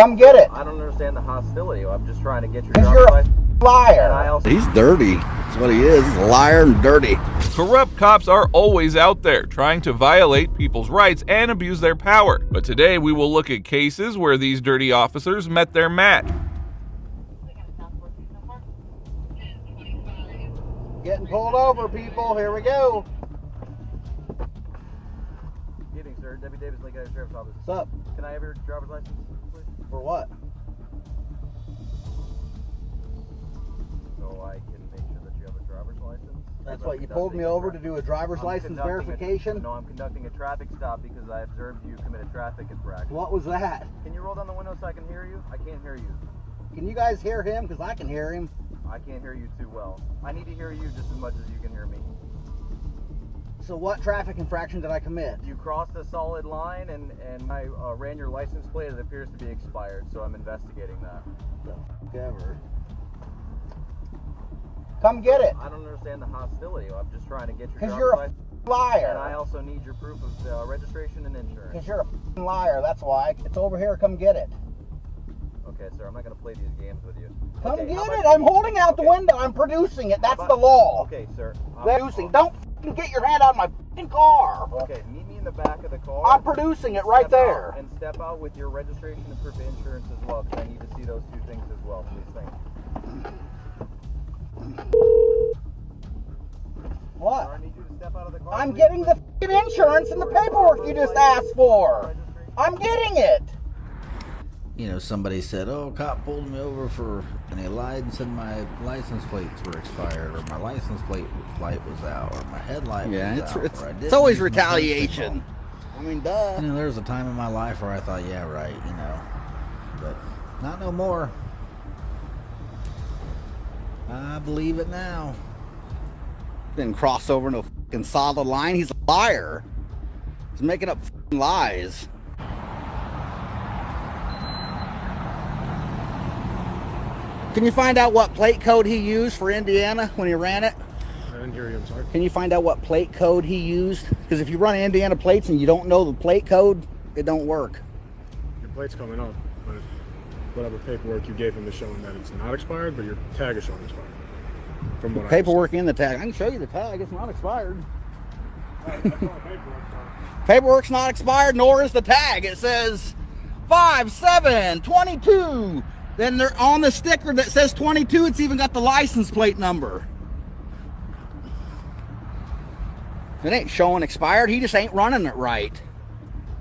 Come get it. I don't understand the hostility. I'm just trying to get your Because you're driver's a license. liar. And I also He's dirty. That's what he is. He's a liar and dirty. Corrupt cops are always out there trying to violate people's rights and abuse their power. But today we will look at cases where these dirty officers met their match. Getting pulled over, people. Here we go. Good evening, sir. Debbie Davis, Lake County Sheriff's Office. What's up? Can I have your driver's license, please? For what? So I can make sure that you have a driver's license. That's what you pulled me over to do, a driver's license verification? No, I'm conducting a traffic stop because I observed you commit a traffic infraction. What was that? Can you roll down the window so I can hear you? I can't hear you. Can you guys hear him? Because I can hear him. I can't hear you too well. I need to hear you just as much as you can hear me. So what traffic infraction did I commit? You crossed a solid line and I ran your license plate. It appears to be expired, so I'm investigating that. The f*** ever. Come get it. I don't understand the hostility. I'm just trying to get your Because driver's you're a license. liar. And I also need your proof of registration and insurance. Because you're a liar, that's why. It's over here, come get it. Okay, sir, I'm not going to play these games with you. Come Okay, get how it. about- I'm holding out the window. I'm producing it. That's the law. Okay, sir. Producing. Don't f***ing get your hand out of my f***ing car. Okay, meet me in the back of the car. I'm producing it right Step there. out and step out with your registration and proof of insurance as well, because I need to see those two things as well, please. Thank you. What? Sir, I need you to step out of the car. I'm please. getting the f***ing insurance and the paperwork you just asked for. I'm getting it. You know, somebody said, oh, cop pulled me over and he lied and said my license plates were expired, or my license plate light was out, or my headlight was out. or I didn't it's always use my safety retaliation. I mean, duh. You know, there was a time in my life where I thought, yeah, right, you know, but not no more. I believe it now. Didn't cross over no f***ing solid line. He's a liar. He's making up f***ing lies. Can you find out what plate code he used for Indiana when he ran it? I didn't hear you, I'm sorry. Can you find out what plate code he used? Because if you run Indiana plates and you don't know the plate code, it don't work. Your plate's coming up, but whatever paperwork you gave him is showing that it's not expired, but your tag is showing expired. From what Paperwork in the tag. I can show you the tag. It's not expired. I understand. That's all paperwork, so. Paperwork's not expired, nor is the tag. It says 5/7/22. Then they're on the sticker that says 22. It's even got the license plate number. It ain't showing expired. He just ain't running it right.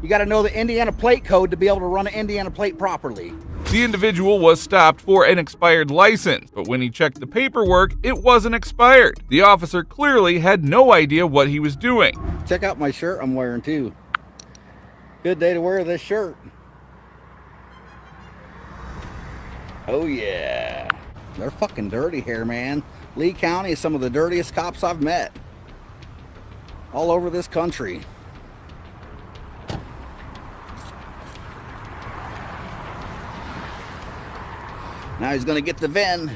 You got to know the Indiana plate code to be able to run an Indiana plate properly. The individual was stopped for an expired license, but when he checked the paperwork, it wasn't expired. The officer clearly had no idea what he was doing. Check out my shirt I'm wearing too. Good day to wear this shirt. Oh yeah. They're fucking dirty here, man. Lee County is some of the dirtiest cops I've met. All over this country. Now he's gonna get the VIN.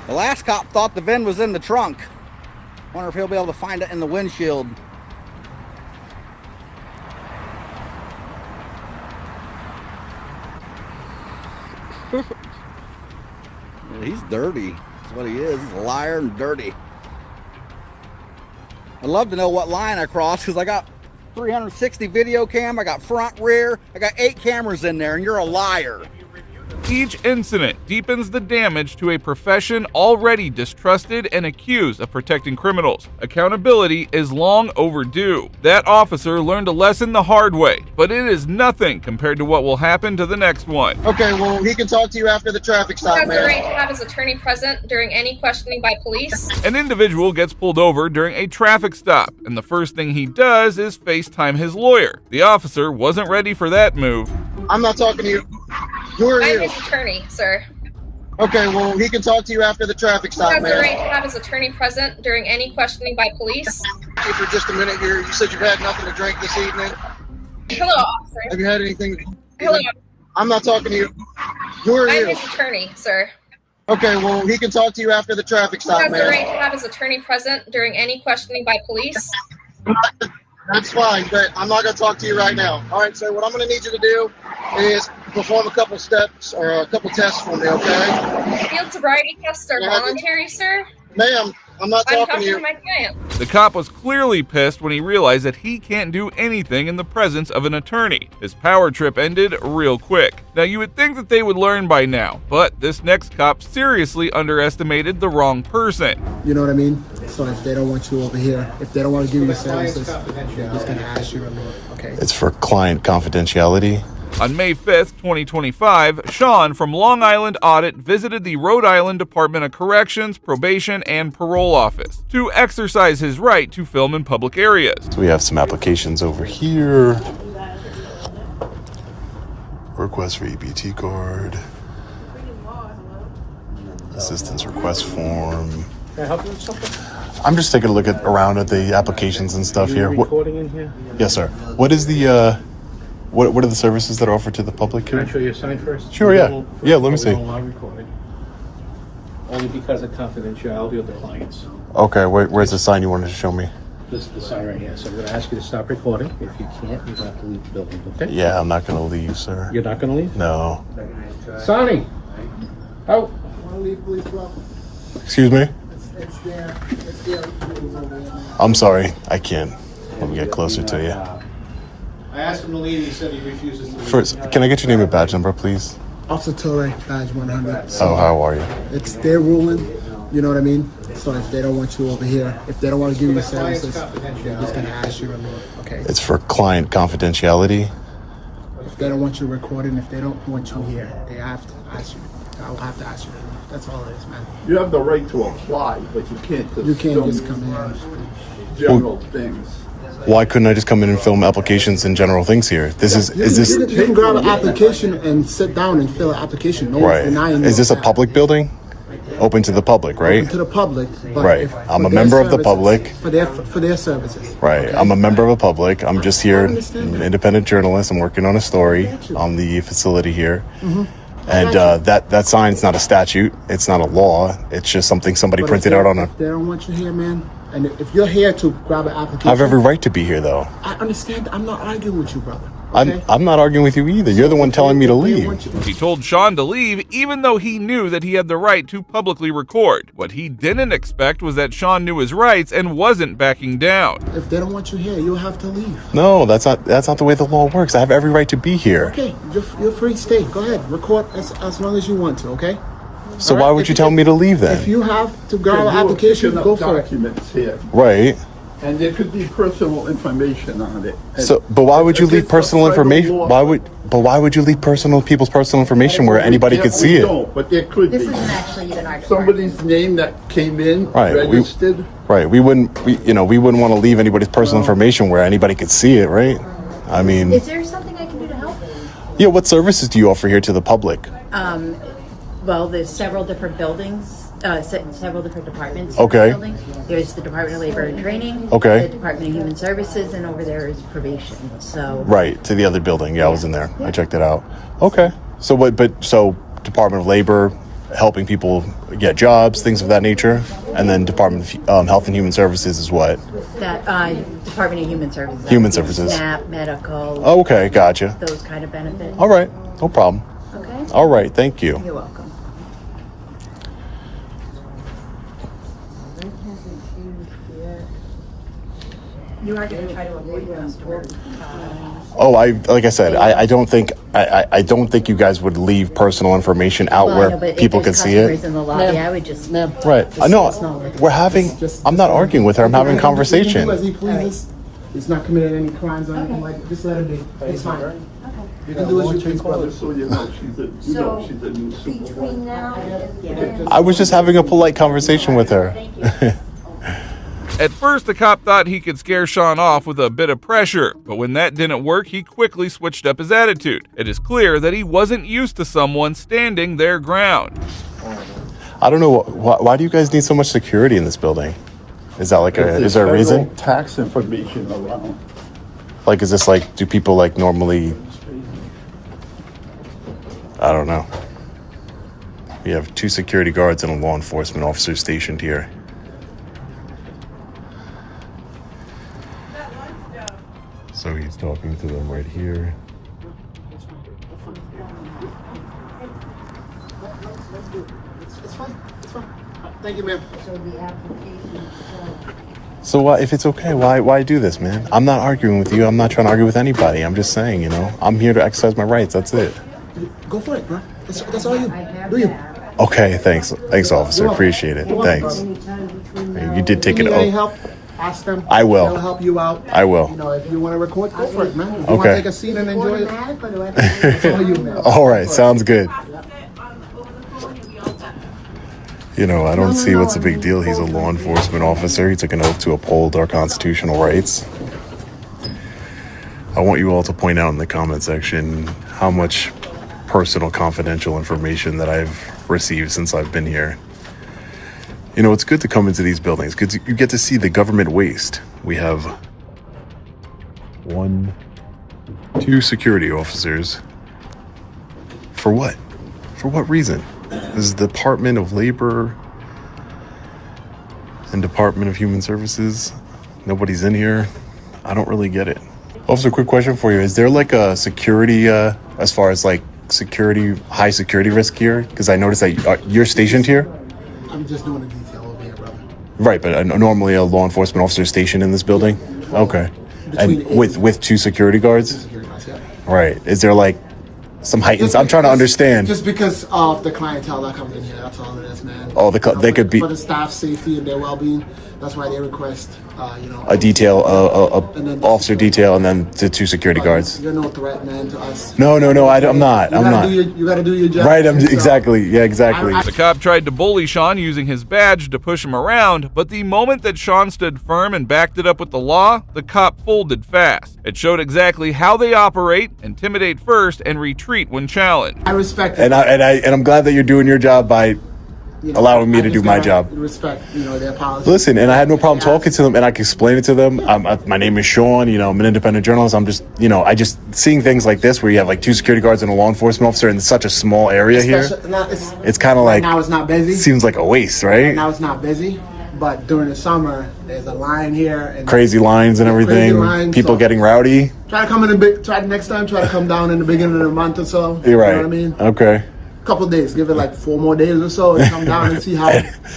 The last cop thought the VIN was in the trunk. Wonder if he'll be able to find it in the windshield. He's dirty. That's what he is. He's a liar and dirty. I'd love to know what line I crossed, because I got 360 video cam, I got front, rear, I got 8 cameras in there, and you're a liar. Each incident deepens the damage to a profession already distrusted and accused of protecting criminals. Accountability is long overdue. That officer learned a lesson the hard way, but it is nothing compared to what will happen to the next one. Okay, well, he can talk to you after the traffic stop, Has the man. right to have his attorney present during any questioning by police. An individual gets pulled over during a traffic stop, and the first thing he does is FaceTime his lawyer. The officer wasn't ready for that move. I'm not talking to you. Who are I'm you? his attorney, sir. Okay, well, he can talk to you after the traffic stop, Has the man. right to have his attorney present during any questioning by police. Hey, for just a minute here, you said you've had nothing to drink this evening. Hello, officer. Have you had anything? Hello. I'm not talking to you. Who are I'm you? his attorney, sir. Okay, well, he can talk to you after the traffic stop, Has the man. right to have his attorney present during any questioning by police. That's fine, but I'm not going to talk to you right now. All right, so what I'm going to need you to do is perform a couple steps or a couple tests for me, okay? Field sobriety tests are Yeah. voluntary, sir. Ma'am, I'm not I'm talking to you. my client. The cop was clearly pissed when he realized that he can't do anything in the presence of an attorney. His power trip ended real quick. Now you would think that they would learn by now, but this next cop seriously underestimated the wrong person. You know what I mean? So if they don't want you over here, if they don't want to give you services, they're just going to ask you to leave, okay? It's for client confidentiality. On May 5th, 2025, Sean from Long Island Audit visited the Rhode Island Department of Corrections, Probation, and Parole Office to exercise his right to film in public areas. So we have some applications over here. Request for EBT card. Assistance request form. Can I help you with something? I'm just taking a look around at the applications and stuff here. Recording in here? Yes, sir. What is the what are the services that are offered to the public Can here? I show you a sign first? Sure, yeah. Yeah, let me see. We don't allow recording. Only because of confidentiality of the clients. Okay, where's the sign you wanted to show me? This is the sign right here. So I'm going to ask you to stop recording. If you can't, you're going to have to leave the building, okay? Yeah, I'm not gonna leave, sir. You're not going to leave? No. Sonny! Oh! Want to leave, please, bro? Excuse me? It's there. It's there. I'm sorry, I can't. Let me get closer to you. I asked him to leave. He said he refuses to leave. First, can I get your name and badge number, please? Officer Torre, badge 100. Oh, how are you? It's their ruling, you know what I mean? So if they don't want you over here, if they don't want to give you services, they're just going to ask you to leave, okay? It's for client confidentiality. If they don't want you recording, if they don't want you here, they have to ask you. I'll have to ask you to leave. That's all it is, man. You have the right to apply, but you can't just You can't film just come in. general things. Why couldn't I just come in and film applications and general things here? Is this You can grab an application and sit down and fill an application. No one's right? denying Is this a that. public building? Open to the public, right? Open to the public, but Right. if- I'm for a their member of the services, public. for their services. Right. okay? I'm a member of the public. I'm just here, I understand an that. independent journalist. I'm working on a story on the facility here. Mm-hmm. And that sign's not a statute. It's not a law. It's just something somebody But if printed they- out on a. If they don't want you here, man, and if you're here to grab an application, I have every right to be here, though. I understand. I'm not arguing with you, brother. Okay? I'm not arguing with you either. You're the one telling me to If they leave. want you- He told Sean to leave even though he knew that he had the right to publicly record. What he didn't expect was that Sean knew his rights and wasn't backing down. If they don't want you here, you'll have to leave. No, that's not the way the law works. I have every right to be here. Okay, you're free to stay. Go ahead, record as long as you want to. Okay. So All why right? would If you tell me to leave then? If you have to grab an You're application, picking go up for it. documents here, Right. and there could be personal information on it. And So, but why would you leave against the personal federal information? law- Why would you leave people's personal information where anybody could see We it? don't, but there could This be isn't actually even our department. somebody's name that came in, Right, registered. Right. We wouldn't want to leave anybody's personal information where anybody could see it, right? I mean, Is there something I can do to help? yeah. What services do you offer here to the public? Well, there's several different buildings, several different departments. Okay. In this building. There's the Department of Labor and Training. Okay. The Department of Human Services, and over there is probation. So. Right, to the other building. Yeah, I was in there. I checked it out. Okay. So what? So Department of Labor, helping people get jobs, things of that nature, and then Department of Health and Human Services is what? That Department of Human Services. Human That would be Services. SNAP, medical. Oh, okay, gotcha. Those kind of benefits. All right, no problem. Okay. All right, thank you. You're welcome. You are going to try to avoid customer. Oh, like I said, I don't think you guys would leave personal information out Well, I where know, but if people there's could see customers it. in the lobby, I would just. Right. I know. We're having. I'm not arguing with her. I'm having He conversation. can do as he pleases. He's not committing any crimes or anything like that. Just let him be. It's fine. You can do as you please, brother. So you know she's a new supervisor. Between now and. I was just having a polite conversation with her. At first, the cop thought he could scare Sean off with a bit of pressure, but when that didn't work, he quickly switched up his attitude. It is clear that he wasn't used to someone standing their ground. I don't know why do you guys need so much security in this building? Is that like is there a There's reason? federal tax information around. Like, is this like, do people like normally? I don't know. We have 2 security guards and a law enforcement officer stationed here. talking to them right here. It's fine. It's fine. Thank you, ma'am. So why, if it's okay, why do this, man? I'm not arguing with you. I'm not trying to argue with anybody. I'm just saying, you know, I'm here to exercise my rights. That's it. Go for it, bro. That's all you. Do you? Okay, thanks. Thanks, officer. Appreciate it. Thanks. You did take it. Need any help? Ask them. I will. They'll help you out. I will. You know, if you want to record, go for it, man. If you Okay. want to take a seat and enjoy it, that's all you, man. All right, sounds good. You know, I don't see what's the big deal. He's a law enforcement officer. He took an oath to uphold our constitutional rights. I want you all to point out in the comment section how much personal confidential information that I've received since I've been here. You know, it's good to come into these buildings because you get to see the government waste. We have 2 security officers. For what? For what reason? This is the Department of Labor and Department of Human Services. Nobody's in here. I don't really get it. Officer, quick question for you. Is there like a security, as far as like security, high security risk here? Because I noticed that you're stationed here. I'm just doing a detail over here, brother. Right, but normally a law enforcement officer is stationed in this building? Okay. And with 2 security guards? Security guards, yeah. Right. Is there like some heightened... I'm trying to understand. Just because of the clientele that comes in here, that's all it is, man. Oh, they could be... For the staff safety and their well-being, that's why they request, you know... A detail, officer detail, and then the 2 security guards. You're no threat, man, to us. No, I'm not. You gotta do your job. Right, exactly. Yeah, exactly. The cop tried to bully Sean using his badge to push him around, but the moment that Sean stood firm and backed it up with the law, the cop folded fast. It showed exactly how they operate: intimidate first and retreat when challenged. I respect it. And I'm glad that you're doing your job by allowing me to do my job. Respect, you know, their policy. Listen, and I had no problem talking to them, and I can explain it to them. My name is Sean. You know, I'm an independent journalist. I'm just, you know, seeing things like this where you have like 2 security guards and a law enforcement officer in such a small area here. It's kind of like now it's not busy. Seems like a waste, right? Now it's not busy, but during the summer there's a line here and crazy lines and everything. People getting rowdy. Try to come next time. Try to come down in the beginning of the month or so. You're right. You know what I mean? Okay. Couple days, give it like 4 more days or so, and come down and see how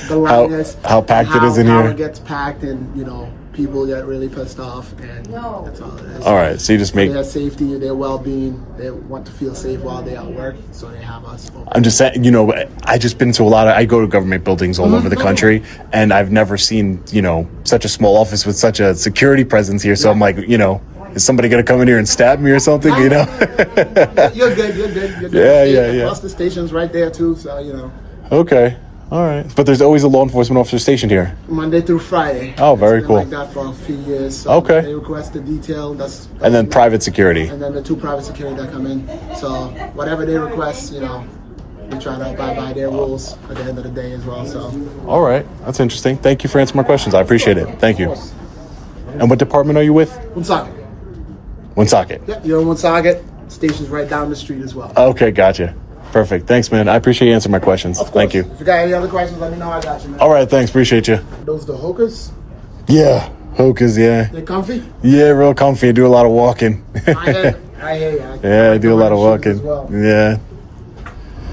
the line is, how packed it is in how here. It gets packed, and you know, people get really pissed off, and that's all it is. All right, so you just make their safety, their well-being. They want to feel safe while they're at work, so they have us. I'm just saying, you know, I just been to I go to government buildings all over the country, and I've never seen, you know, such a small office with such a security presence here. So I'm like, you know, is somebody gonna come in here and stab me or something? You know? You're good. Yeah. Plus the station's right there too, so you know. Okay. All right. But there's always a law enforcement officer stationed here. Monday through Friday. Oh, very It's been cool. like that for a few years. So Okay. They request the detail. And then private security. And then the 2 private security that come in. So whatever they request, you know, we try to abide by their rules at the end of the day as well. So. All right. That's interesting. Thank you for answering my questions. I appreciate it. Thank you. And what department are you with? Woonsocket. Woonsocket. Yep, you're in Woonsocket. Station's right down the street as well. Okay, gotcha. Perfect. Thanks, man. I appreciate you answering my questions. Of course. Thank you. If you got any other questions, let me know. I got you, man. All right, thanks. Appreciate you. Those the Hokas? Yeah, Hokas, yeah. They comfy? Yeah, real comfy. I do a lot of walking. I hear you. Yeah, I do a lot of walking. As well. Yeah.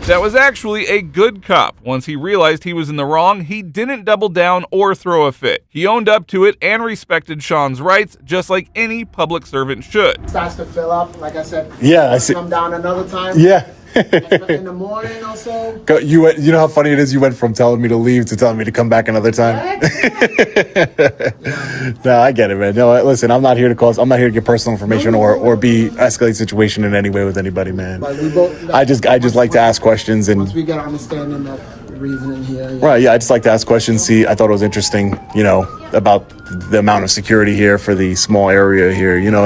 That was actually a good cop. Once he realized he was in the wrong, he didn't double down or throw a fit. He owned up to it and respected Sean's rights, just like any public servant should. Starts to fill up, like I said. Yeah, I see. Come down another time. Yeah. In the morning or so. You know how funny it is? You went from telling me to leave to telling me to come back another time. No, I get it, man. No, listen, I'm not here to get personal information or escalate situation in any way with anybody, man. But we both, I just like to ask questions and. Once we get understanding of the reasoning here. Yeah. Right, yeah, I just like to ask questions. See, I thought it was interesting, you know, about the amount of security here for the small area here. You know,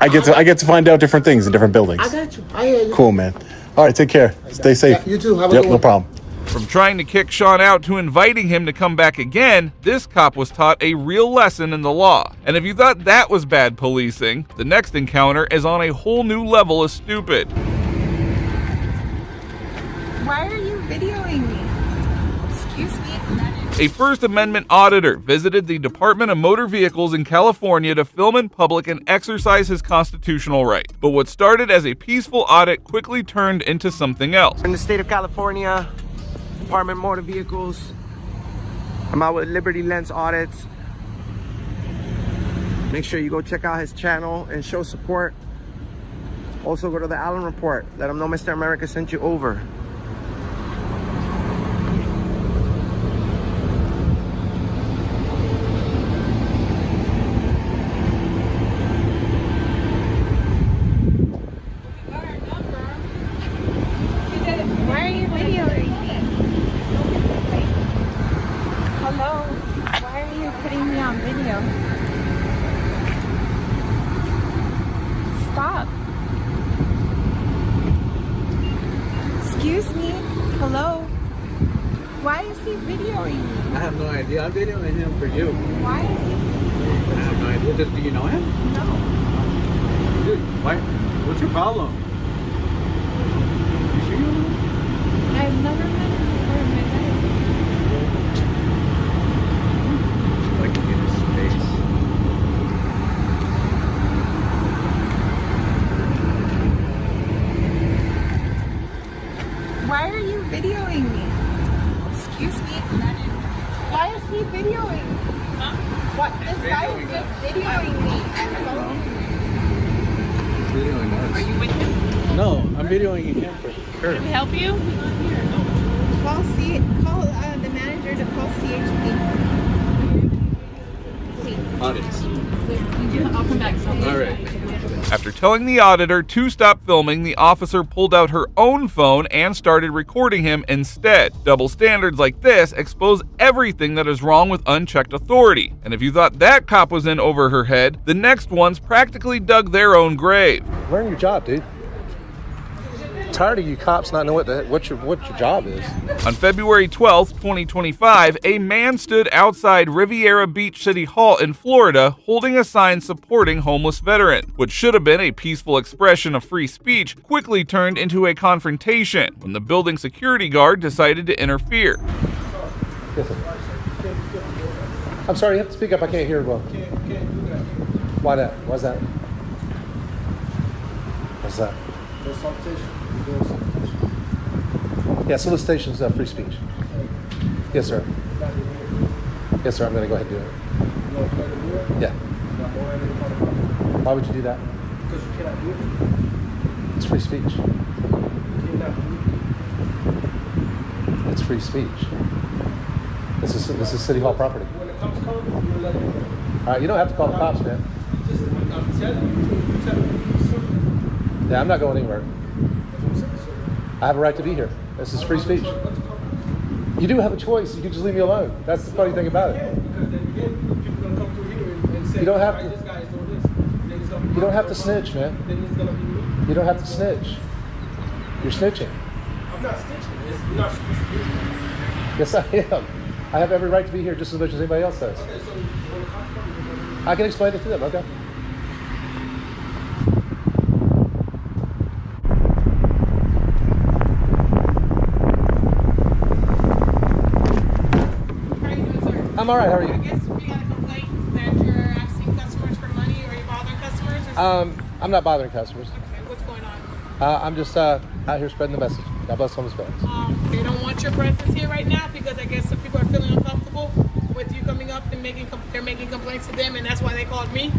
I get to find out different things in different buildings. I got you. I hear you. Cool, man. All right, take care. Stay safe. Yeah, you too. Have a Yep, good no one. problem. From trying to kick Sean out to inviting him to come back again, this cop was taught a real lesson in the law. And if you thought that was bad policing, the next encounter is on a whole new level of stupid. Why are you videoing me? Excuse me? A First Amendment auditor visited the Department of Motor Vehicles in California to film in public and exercise his constitutional right. But what started as a peaceful audit quickly turned into something else. In the state of California, Department of Motor Vehicles, I'm out with Liberty Lens Audits. Make sure you go check out his channel and show support. Also go to the Allen Report. Let him know Mr. America sent you over. Why are you videoing me? Hello? Why are you putting me on video? Stop. Excuse me? Hello? Why is he videoing me? I have no idea. I'm videoing him for you. Why is he? I have no idea. Just, do you know him? No. Dude, why? What's your problem? You sure you know him? I've never met him before in my life. Like in his face. Why are you videoing me? Excuse me? Why is he videoing me? What? This guy is just videoing me. Videoing us. Are you with him? No, I'm videoing him for sure. Can we help you? Call the manager to call CHP. Audits. I'll come back. All right. After telling the auditor to stop filming, the officer pulled out her own phone and started recording him instead. Double standards like this expose everything that is wrong with unchecked authority. And if you thought that cop was in over her head, the next ones practically dug their own grave. Learn your job, dude. I'm tired of you cops not knowing what your job is. On February 12th, 2025, a man stood outside Riviera Beach City Hall in Florida holding a sign supporting homeless veterans. What should have been a peaceful expression of free speech quickly turned into a confrontation when the building security guard decided to interfere. Yes, sir. I'm sorry, you have to speak up. I can't hear well. Why that? Why's that? What's that? Yeah, solicitation is free speech. Yes, sir. Yes, sir. I'm going to go ahead and do it. Yeah. Why would you do that? Because you cannot do it. It's free speech. It's free speech. This is City Hall property. When the cops come, you let them know. All right, you don't have to call the cops, man. I'm telling you. Yeah, I'm not going anywhere. I have a right to be here. This is free speech. You do have a choice. You can just leave me alone. That's the funny thing about it. You don't have to. You don't have to snitch, man. You don't have to snitch. You're snitching. I'm not snitching. You're not supposed to do. Yes, I am. I have every right to be here just as much as anybody else does. Okay, so when the cops come, I can explain it to them. Okay. I'm all right. How are you? I guess we got a complaint that you're asking customers for money, or you're bothering customers. Or I'm not bothering customers. okay, what's going on? I'm just out here spreading the message. God bless homeless veterans. They don't want your presence here right now because I guess some people are feeling uncomfortable with you coming up and they're making complaints to them, and that's why they called me.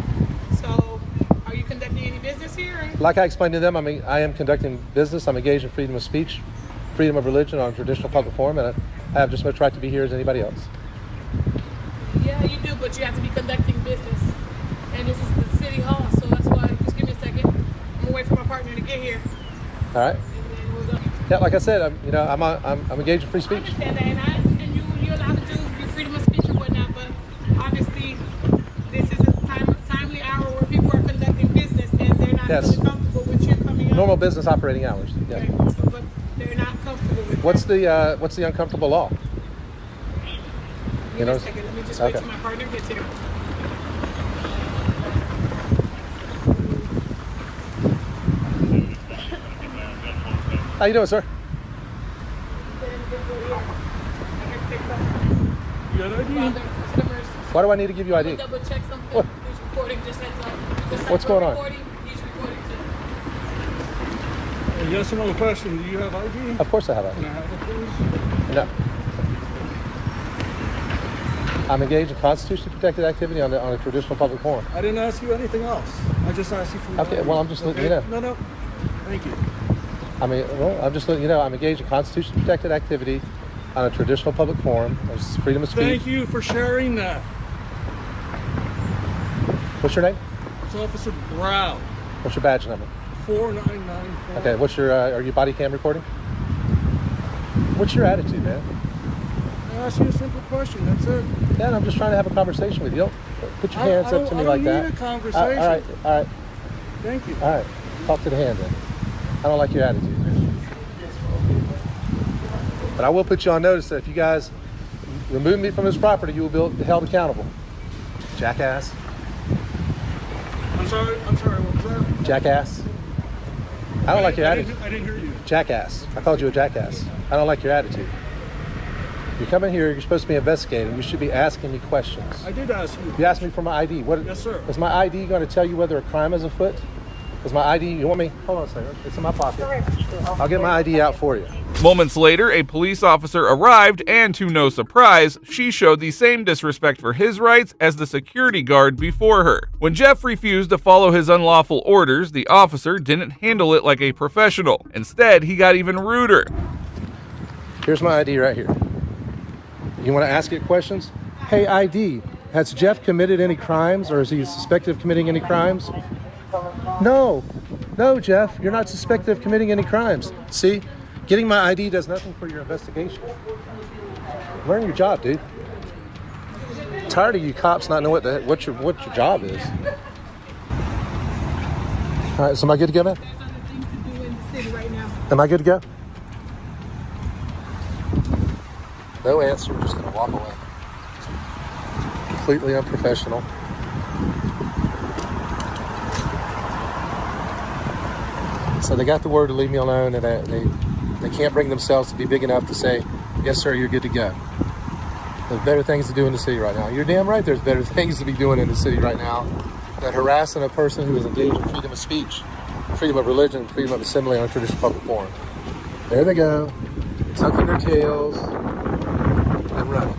So, are you conducting any business here? Or? Like I explained to them, I am conducting business. I'm engaged in freedom of speech, freedom of religion on traditional public forum, and I have just as much right to be here as anybody else. Yeah, you do, but you have to be conducting business. And this is the city hall, so that's why, just give me a second. I'm gonna wait for my partner to get here. All right. And then we'll go. Yeah, like I said, I'm engaged in free speech. I understand that, and you're allowed to do your freedom of speech or whatnot, but obviously this is a timely hour where people are conducting business and they're not really comfortable with you coming up. Normal business operating hours. Yeah. Okay, so, but they're not comfortable with What's the uncomfortable law? Give me a second. Let me just wait Okay. till my partner gets here. How you doing, sir? You got ID? Why do I need to give you ID? Double check something. What? He's recording just heads up. Just What's going on? He's recording too. A yes or no question. Do you have ID? Of course I have ID. Can I have it, please? No. I'm engaged in constitutionally protected activity on a traditional public forum. I didn't ask you anything else. I just asked you for your Okay, ID. well, I'm just letting you know. No. Thank you. I mean, well, I'm just letting you know I'm engaged in constitutionally protected activity on a traditional public forum. There's freedom of speech. Thank you for sharing that. What's your name? It's Officer Brown. What's your badge number? 4994. Okay, what's your, are you body cam recording? What's your attitude, man? I asked you a simple question. That's it. Yeah, and I'm just trying to have a conversation with you. Don't put your hands up to me like that. I don't need a conversation. All right. Thank you. All right, talk to the hand then. I don't like your attitude, man. But I will put you on notice that if you guys remove me from this property, you will be held accountable. Jackass. I'm sorry, what was that? Jackass. I don't like your attitude. I didn't hear you. Jackass. I called you a jackass. I don't like your attitude. You come in here, you're supposed to be investigating. You should be asking me questions. I did ask you. You asked me for my ID. Yes, sir. Is my ID going to tell you whether a crime is afoot? Is my ID, you want me? Hold on a second. It's in my pocket. I'll get my ID out for you. Moments later, a police officer arrived, and to no surprise, she showed the same disrespect for his rights as the security guard before her. When Jeff refused to follow his unlawful orders, the officer didn't handle it like a professional. Instead, he got even ruder. Here's my ID right here. You want to ask it questions? Hey, ID, has Jeff committed any crimes, or is he suspected of committing any crimes? No, Jeff, you're not suspected of committing any crimes. See, getting my ID does nothing for your investigation. Learn your job, dude. I'm tired of you cops not knowing what your job is. All right, so am I good to go, man? There's other things to do in the city right now. Am I good to go? No answer, we're just gonna walk away. Completely unprofessional. So they got the word to leave me alone, and they can't bring themselves to be big enough to say, yes sir, you're good to go. There's better things to do in the city right now. You're damn right there's better things to be doing in the city right now than harassing a person who is engaged in freedom of speech, freedom of religion, freedom of assembly on a traditional public forum. There they go, tucking their tails and running.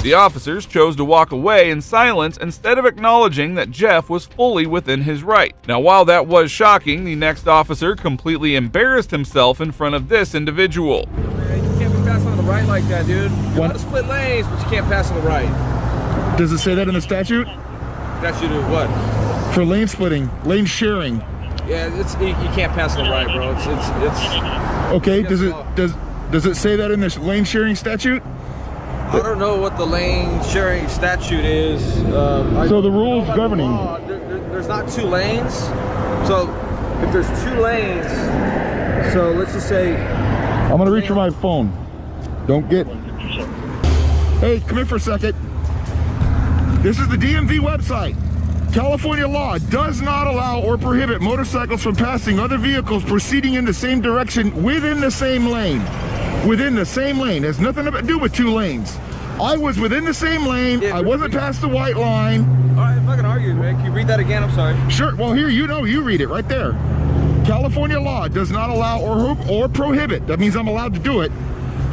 The officers chose to walk away in silence instead of acknowledging that Jeff was fully within his right. Now, while that was shocking, the next officer completely embarrassed himself in front of this individual. Man, you can't be passing on the right like that, dude. You want to split lanes, but you can't pass on the right. Does it say that in the statute? Statute of what? For lane splitting, lane sharing. Yeah, you can't pass on the right, bro. It's okay. Does it say that in the lane sharing statute? I don't know what the lane sharing statute is. So the rules governing. There's not two lanes. So if there's two lanes, so let's just say. I'm gonna reach for my phone. Don't get. Hey, come here for a second. This is the DMV website. California law does not allow or prohibit motorcycles from passing other vehicles proceeding in the same direction within the same lane. Within the same lane. It has nothing to do with two lanes. I was within the same lane. Yeah, I wasn't past the white line. All right, I'm not gonna argue, man. Can you read that again? I'm sorry. Sure. Well, here, you read it right there. California law does not allow or prohibit, that means I'm allowed to do it,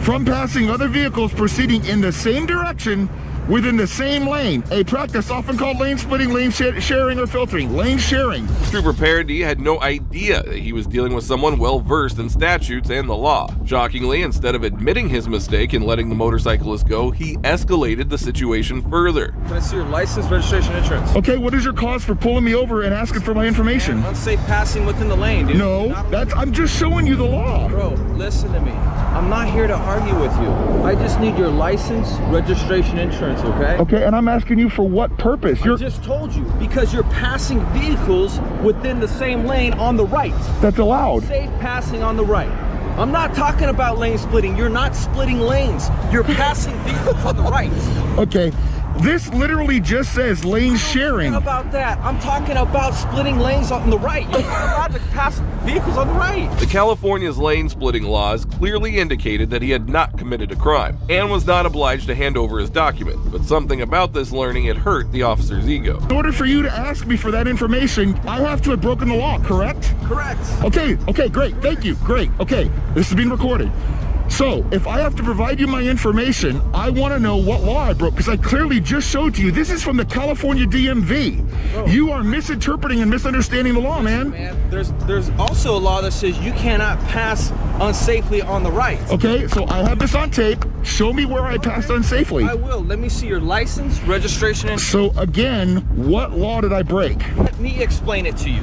from passing other vehicles proceeding in the same direction within the same lane. A practice often called lane splitting, lane sharing, or filtering. Lane sharing. Trooper Parody had no idea that he was dealing with someone well-versed in statutes and the law. Shockingly, instead of admitting his mistake and letting the motorcyclist go, he escalated the situation further. Can I see your license, registration, insurance? Okay, what is your cause for pulling me over and asking for my information? Unsafe passing within the lane, dude. No, I'm just showing you the law. Bro, listen to me. I'm not here to argue with you. I just need your license, registration, insurance, okay? Okay, and I'm asking you for what purpose? I just told you, because you're passing vehicles within the same lane on the right. That's allowed. Safe passing on the right. I'm not talking about lane splitting. You're not splitting lanes. You're passing vehicles on the right. Okay, This literally just says lane sharing. About that, I'm talking about splitting lanes on the right. You're not allowed to pass vehicles on the right. The California's lane splitting laws clearly indicated that he had not committed a crime and was not obliged to hand over his documents, but something about this learning had hurt the officer's ego. In order for you to ask me for that information, I have to have broken the law, correct? Correct. Okay, great, thank you, great. Okay, this is being recorded. So, if I have to provide you my information, I want to know what law I broke, because I clearly just showed to you. This is from the California DMV. Bro. You are misinterpreting and misunderstanding the law, man. There's also a law that says you cannot pass unsafely on the right. Okay, so I have this on tape. Show me where I passed unsafely. I will. Let me see your license, registration, and... So, again, what law did I break? Let me explain it to you,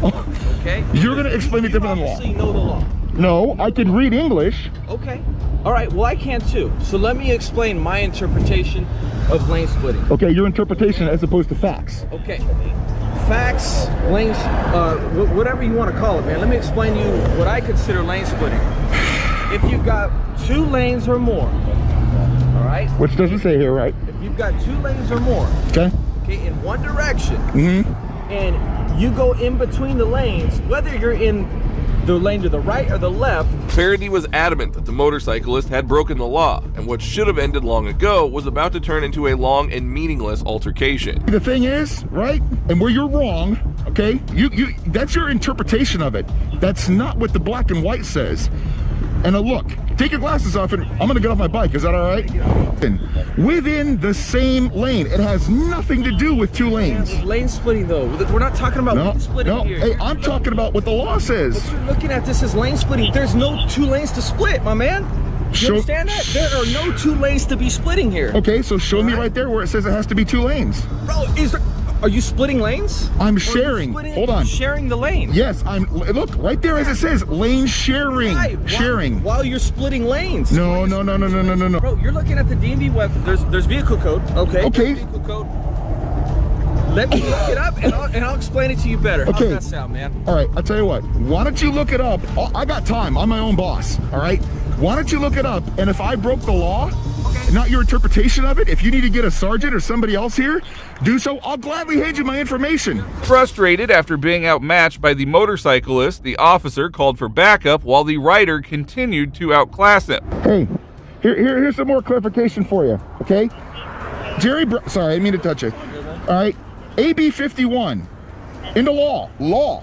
okay? You're going to explain it different than law. You know the law. No, I can read English. Okay. All right, well, I can too. So let me explain my interpretation of lane splitting. Okay, your interpretation as opposed to facts. Okay. Facts, lanes, whatever you want to call it, man. Let me explain to you what I consider lane splitting. If you've got 2 lanes or more, all right? Which doesn't say here, right? If you've got 2 lanes or more, okay, in one direction, and you go in between the lanes, whether you're in the lane to the right or the left. Parody was adamant that the motorcyclist had broken the law, and what should have ended long ago was about to turn into a long and meaningless altercation. The thing is, right, and where you're wrong, okay, that's your interpretation of it. That's not what the black and white says. And look, take your glasses off and I'm gonna get off my bike, is that all right? Within the same lane. It has nothing to do with 2 lanes. Lane splitting though, we're not talking about lane splitting here. Hey, I'm talking about what the law says. But you're looking at this as lane splitting. There's no 2 lanes to split, my man. You understand that? There are no 2 lanes to be splitting here. Okay, so show me right there where it says it has to be 2 lanes. Bro, are you splitting lanes? I'm sharing. Hold on. Sharing the lane. Yes, look, right there as it says, lane sharing. Right. Sharing. While you're splitting lanes. No. Bro, you're looking at the DMV web. There's vehicle code. Okay. Okay. Vehicle code. Let me look it up and I'll explain it to you better. Okay. How's that sound, man? All right, I'll tell you what. Why don't you look it up? I got time. I'm my own boss. All right. Why don't you look it up? And if I broke the law, not your interpretation of it, if you need to get a sergeant or somebody else here, do so. I'll gladly hand you my information. Frustrated after being outmatched by the motorcyclist, the officer called for backup while the rider continued to outclass him. Hey, here's some more clarification for you, okay? Sorry, I didn't mean to touch it. All right, AB 51, into law,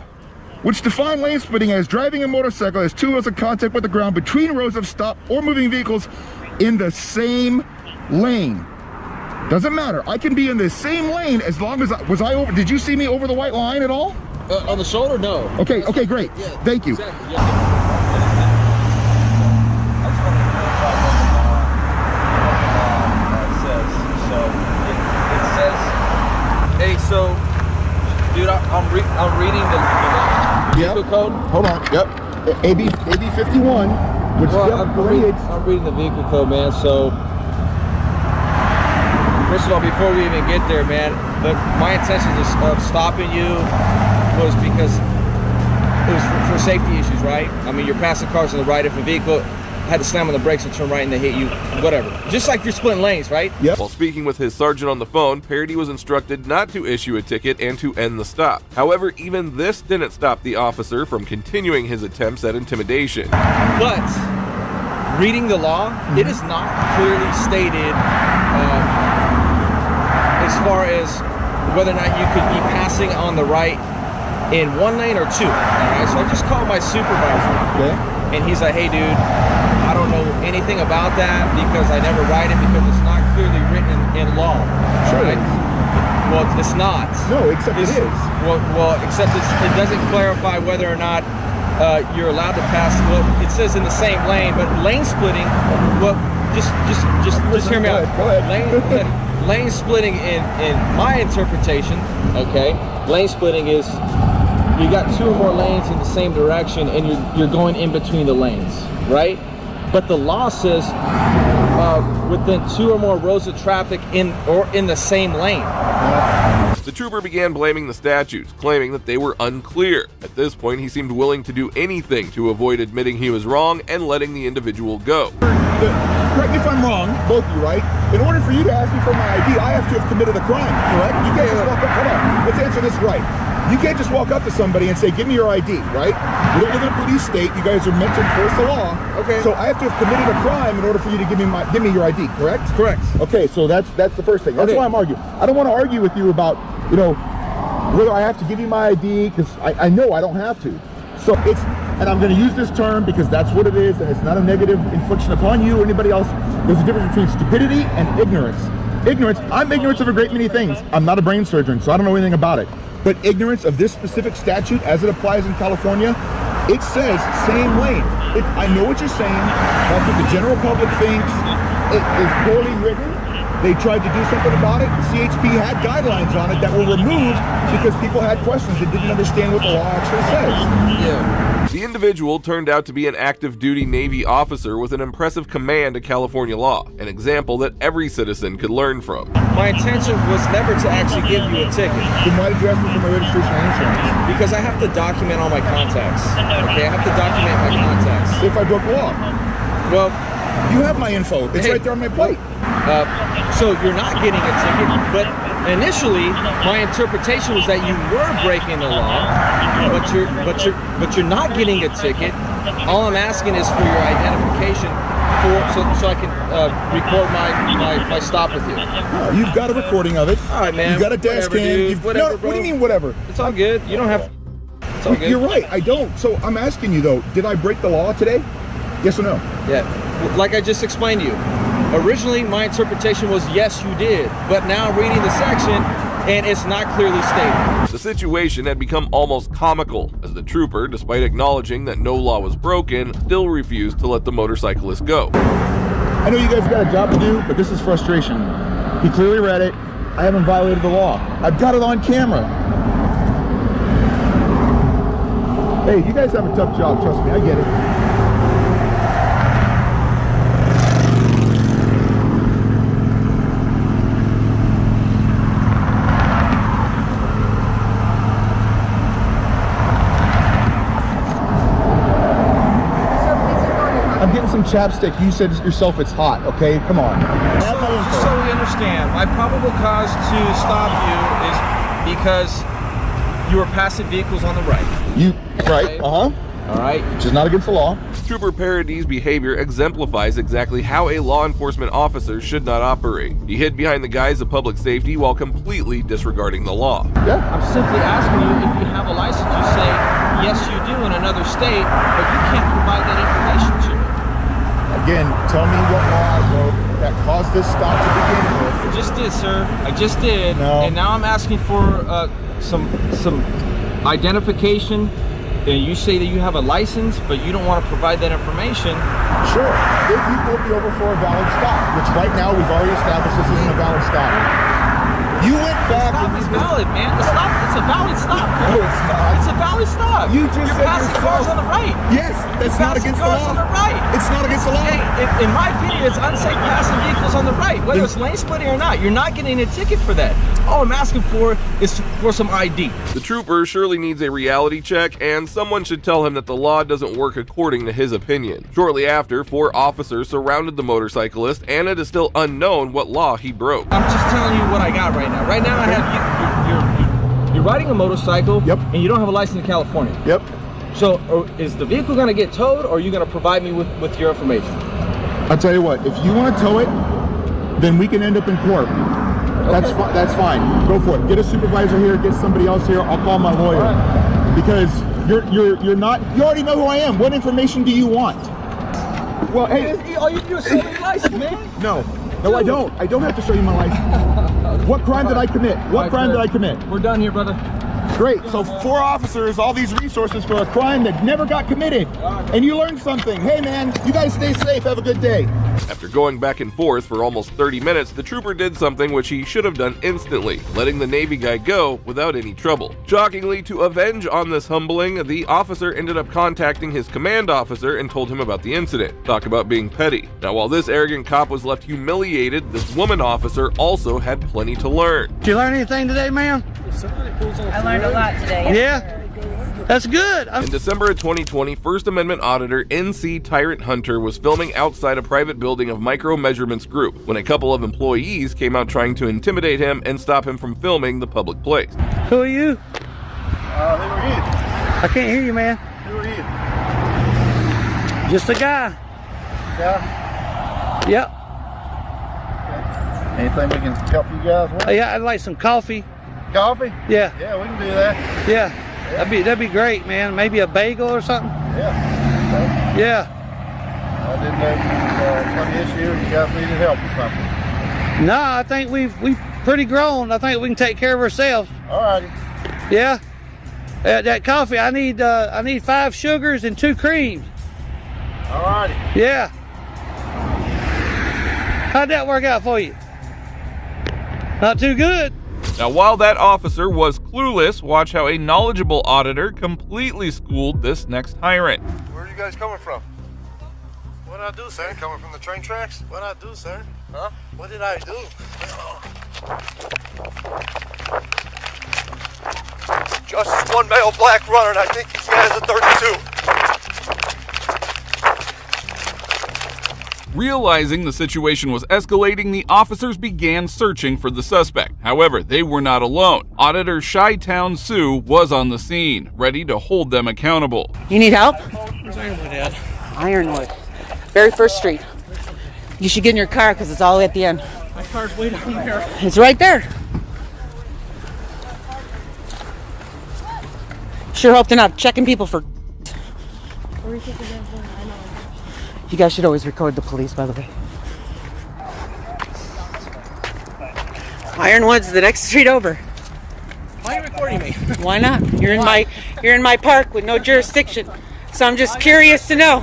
which define lane splitting as driving a motorcycle as 2 wheels in contact with the ground between rows of stopped or moving vehicles in the same lane. Doesn't matter. I can be in the same lane as long as did you see me over the white line at all? On the shoulder, no. Okay, great. Yeah, Thank you. Exactly, yeah. Hey, so, dude, I'm reading the vehicle code. Hold on. Yep. AB 51, which I'm reading the vehicle code, man. So, first of all, before we even get there, man, my intention of stopping you was because it was for safety issues, right? I mean, you're passing cars on the right. If a vehicle had to slam on the brakes and turn right and they hit you, whatever. Just like you're splitting lanes, right? Yep. While speaking with his sergeant on the phone, Parody was instructed not to issue a ticket and to end the stop. However, even this didn't stop the officer from continuing his attempts at intimidation. But reading the law, it is not clearly stated as far as whether or not you could be passing on the right in 1 lane or 2. All right, so I just called my supervisor. Okay. And he's like, hey, dude, I don't know anything about that because I never write it because it's not clearly written in law. Sure. Right? Well, it's not. No, except it is. Well, except it doesn't clarify whether or not you're allowed to pass. Well, it says in the same lane, but lane splitting. Well, just hear me out. Go ahead. Lane splitting in my interpretation, okay? Lane splitting is you got 2 or more lanes in the same direction and you're going in between the lanes, right? But the law says within 2 or more rows of traffic in the same lane. The trooper began blaming the statutes, claiming that they were unclear. At this point, he seemed willing to do anything to avoid admitting he was wrong and letting the individual go. Correct me if I'm wrong, both of you, right? In order for you to ask me for my ID, I have to have committed a crime, correct? You can't just walk up, hold on, let's answer this right. You can't just walk up to somebody and say, give me your ID, right? We don't live in a police state. You guys are meant to enforce the law. Okay. So I have to have committed a crime in order for you to give me your ID, correct? Correct. Okay, so that's the first thing. That's why I'm arguing. I don't want to argue with you about, you know, whether I have to give you my ID, because I know I don't have to. So it's, and I'm going to use this term because that's what it is, and it's not a negative infliction upon you or anybody else. There's a difference between stupidity and ignorance. Ignorance, I'm ignorant of a great many things. I'm not a brain surgeon, so I don't know anything about it. But ignorance of this specific statute as it applies in California, it says same lane. I know what you're saying. That's what the general public thinks. It is poorly written. They tried to do something about it. CHP had guidelines on it that were removed because people had questions and didn't understand what the law actually says. Yeah. The individual turned out to be an active duty Navy officer with an impressive command of California law, an example that every citizen could learn from. My intention was never to actually give you a ticket. Then why did you ask me for my registration and insurance? Because I have to document all my contacts. Okay, I have to document my contacts. If I broke the law? Well, you have my info. It's right there on my plate. So you're not getting a ticket, but initially my interpretation was that you were breaking the law, but you're not getting a ticket. All I'm asking is for your identification so I can record my stop with you. Oh, you've got a recording of it. All right, man. You've got a dash cam. Whatever, what do you mean whatever? It's all good. You don't have. It's all good. You're right. I don't. So I'm asking you though. Did I break the law today? Yes or no? Yeah. Like I just explained to you. Originally, my interpretation was yes, you did. But now reading the section, and it's not clearly stated. The situation had become almost comical, as the trooper, despite acknowledging that no law was broken, still refused to let the motorcyclist go. I know you guys got a job to do, but this is frustration. He clearly read it. I haven't violated the law. I've got it on camera. Hey, you guys have a tough job, trust me, I get it. I'm getting some chapstick. You said yourself it's hot, okay? Come on. So we understand. My probable cause to stop you is because you were passing vehicles on the right. Right, All right. Which is not against the law. Trooper Paradis' behavior exemplifies exactly how a law enforcement officer should not operate. He hid behind the guise of public safety while completely disregarding the law. Yeah. I'm simply asking you if you have a license. You say, yes, you do in another state, but you can't provide that information to me. Again, tell me what law I broke that caused this stop to begin with. I just did, sir. I just did. No. And now I'm asking for some identification. And you say that you have a license, but you don't want to provide that information. Sure. If you pulled me over for a valid stop, which right now we've already established this isn't a valid stop. You went back and it's valid, man. It's a valid stop. No, it's not. It's a valid stop. You just You're passing cars on the right. Yes, that's not against the law. On the right. It's not against the law. Hey, in my opinion, it's unsafe passing vehicles on the right, whether it's lane splitting or not. You're not getting a ticket for that. All I'm asking for is for some ID. The trooper surely needs a reality check, and someone should tell him that the law doesn't work according to his opinion. Shortly after, 4 officers surrounded the motorcyclist, and it is still unknown what law he broke. I'm just telling you what I got right now. Right now, I have you're riding a motorcycle, and you don't have a license in California. Yep. So, is the vehicle going to get towed, or are you going to provide me with your information? I'll tell you what. If you want to tow it, then we can end up in court. Okay. That's fine. Go for it. Get a supervisor here. Get somebody else here. I'll call my lawyer. Right. Because you're not. You already know who I am. What information do you want? Well, hey, all you do is show me your license, man. No, I don't. I don't have to show you my license. What crime did I commit? What crime did I commit? We're done here, brother. Great. So 4 officers, all these resources for a crime that never got committed. And you learned something. Hey man, you guys stay safe. Have a good day. After going back and forth for almost 30 minutes, the trooper did something which he should have done instantly, letting the Navy guy go without any trouble. Shockingly, to avenge on this humbling, the officer ended up contacting his command officer and told him about the incident. Talk about being petty. Now, while this arrogant cop was left humiliated, this woman officer also had plenty to learn. Did you learn anything today, ma'am? I learned a lot today. Yeah? That's good. In December of 2020, First Amendment auditor NC Tyrant Hunter was filming outside a private building of Micro Measurements Group when a couple of employees came out trying to intimidate him and stop him from filming the public place. Who are you? Who are you? I can't hear you, man. Who are you? Just a guy. Yeah. Yep. Anything we can help you guys with? Yeah, I'd like some coffee. Coffee? Yeah. Yeah, we can do that. Yeah. That'd be great, man. Maybe a bagel or something. Yeah. Yeah. I didn't know if some issue or you guys needed help with something. No, I think we've pretty grown. I think we can take care of ourselves. All righty. Yeah. That coffee, I need 5 sugars and 2 creams. All righty. Yeah. How'd that work out for you? Not too good. Now, while that officer was clueless, watch how a knowledgeable auditor completely schooled this next tyrant. Where are you guys coming from? What did I do, sir? Coming from the train tracks? What did I do, sir? Huh? What did I do? Just one male black runner, and I think he has a 32. Realizing the situation was escalating, the officers began searching for the suspect. However, they were not alone. Auditor Chi-Town Sue was on the scene, ready to hold them accountable. You need help? Where's Ironwood at? Ironwood. Very first street. You should get in your car because it's all the way at the end. My car's way down there. It's right there. Sure hope they're not checking people for. You guys should always record the police, by the way. Ironwood's the next street over. Why are you recording me? Why not? You're in my park with no jurisdiction. So I'm just curious to know.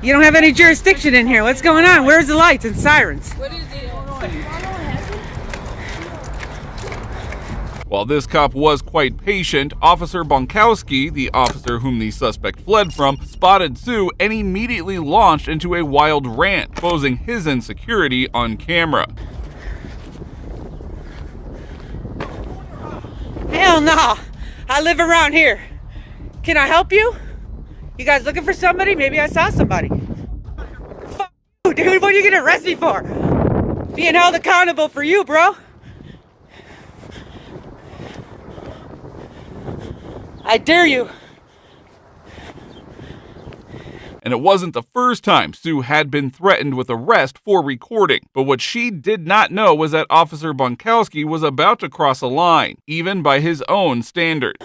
You don't have any jurisdiction in here. What's going on? Where's the lights and sirens? While this cop was quite patient, Officer Bonkowski, the officer whom the suspect fled from, spotted Sue and immediately launched into a wild rant, exposing his insecurity on camera. Hell no! I live around here. Can I help you? You guys looking for somebody? Maybe I saw somebody. Fuck you, dude. What are you gonna arrest me for? Being held accountable for you, bro. I dare you. And it wasn't the first time Sue had been threatened with arrest for recording. But what she did not know was that Officer Bonkowski was about to cross a line, even by his own standards.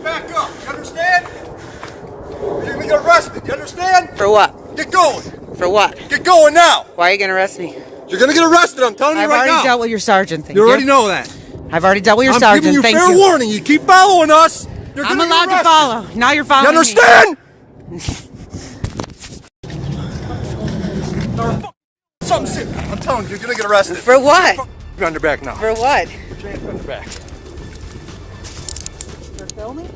Back up, you understand? You're gonna get arrested, you understand? For what? Get going. For what? Get going now. Why are you gonna arrest me? You're gonna get arrested, I'm telling you right now. I've already dealt with your sergeant. Thank you already know that. I've already dealt with your I'm sergeant. giving you Thank fair you. warning. You keep following us, you're I'm gonna allowed get to arrested. follow. Now you're following You understand? Something serious. I'm telling you, you're gonna get arrested. For what? You're on your back now. For what? Put your hands on your back. For filming?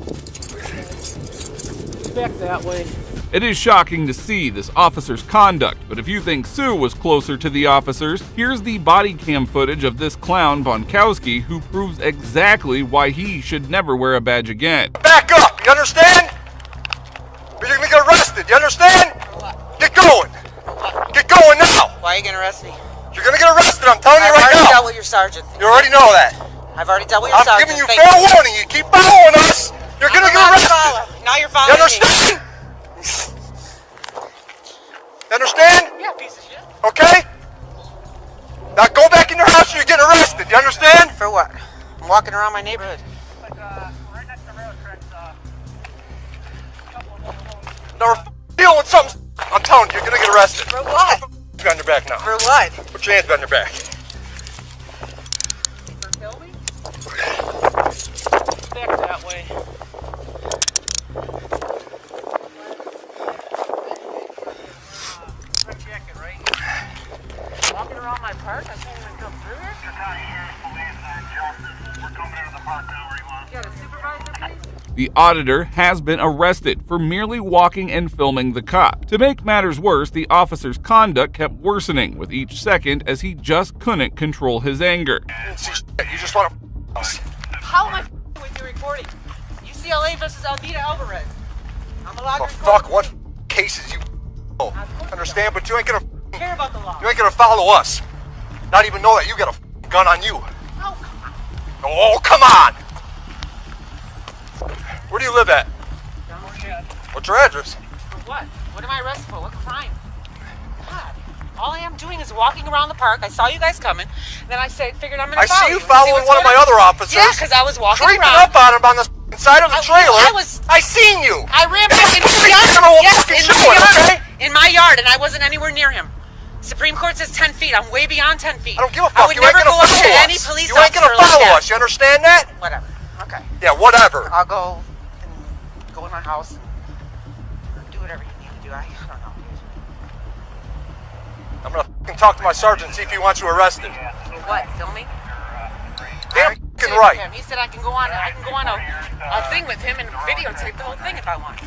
Back that way. It is shocking to see this officer's conduct, but if you think Sue was closer to the officers, here's the body cam footage of this clown Bonkowski who proves exactly why he should never wear a badge again. Back up, you understand? Or you're gonna get arrested, you understand? Get going. Get going now. Why are you gonna arrest me? You're gonna get arrested, I'm telling you right I've already now. dealt with your sergeant. You already know that. I've already dealt with your I'm sergeant. giving you Thank fair warning. You keep following us, you're gonna I'm get allowed to arrested. follow. Now you're You following understand? me. You understand? Yeah, piece of shit. Okay? Now go back in your house or you're getting arrested. You understand? For what? I'm walking around my neighborhood. Now we're dealing with something. I'm telling you, you're gonna get arrested. For what? Put your hands on your back now. For what? Put your hands on your back. The auditor has been arrested for merely walking and filming the cop. To make matters worse, the officer's conduct kept worsening with each second as he just couldn't control his anger. You just want to How am I with you recording? UCLA versus Alvita Alvarez. I'm allowed to record. fuck what cases you understand, but you ain't gonna Care about the law. you ain't gonna follow us. Not even know that you got a gun on you. Oh, come on. Oh, come on! Where do you live at? What's your address? For what? What am I arrested for? What crime? God. All I am doing is walking around the park. I saw you guys coming. Then I figured I'm gonna follow see you and following what's one of going my on. other officers. Yeah, because I was walking creeping around. up on him on the side of the trailer. I seen you. I ran back in my yard. Yes, in my yard, and I wasn't anywhere near him. Supreme Court says 10 feet. I'm way beyond 10 feet. I don't give a fuck. I would You ain't never gonna go up to follow any us. police You ain't gonna officer like follow that. us. You understand that? Whatever. Okay. Yeah, whatever. I'll go in my house and do whatever you need to do. I don't know. I'm gonna fucking talk to my sergeant and see if he wants you arrested. What? Film me? Damn fucking right. Him. He said I can go on a thing with him and videotape the whole thing if I want.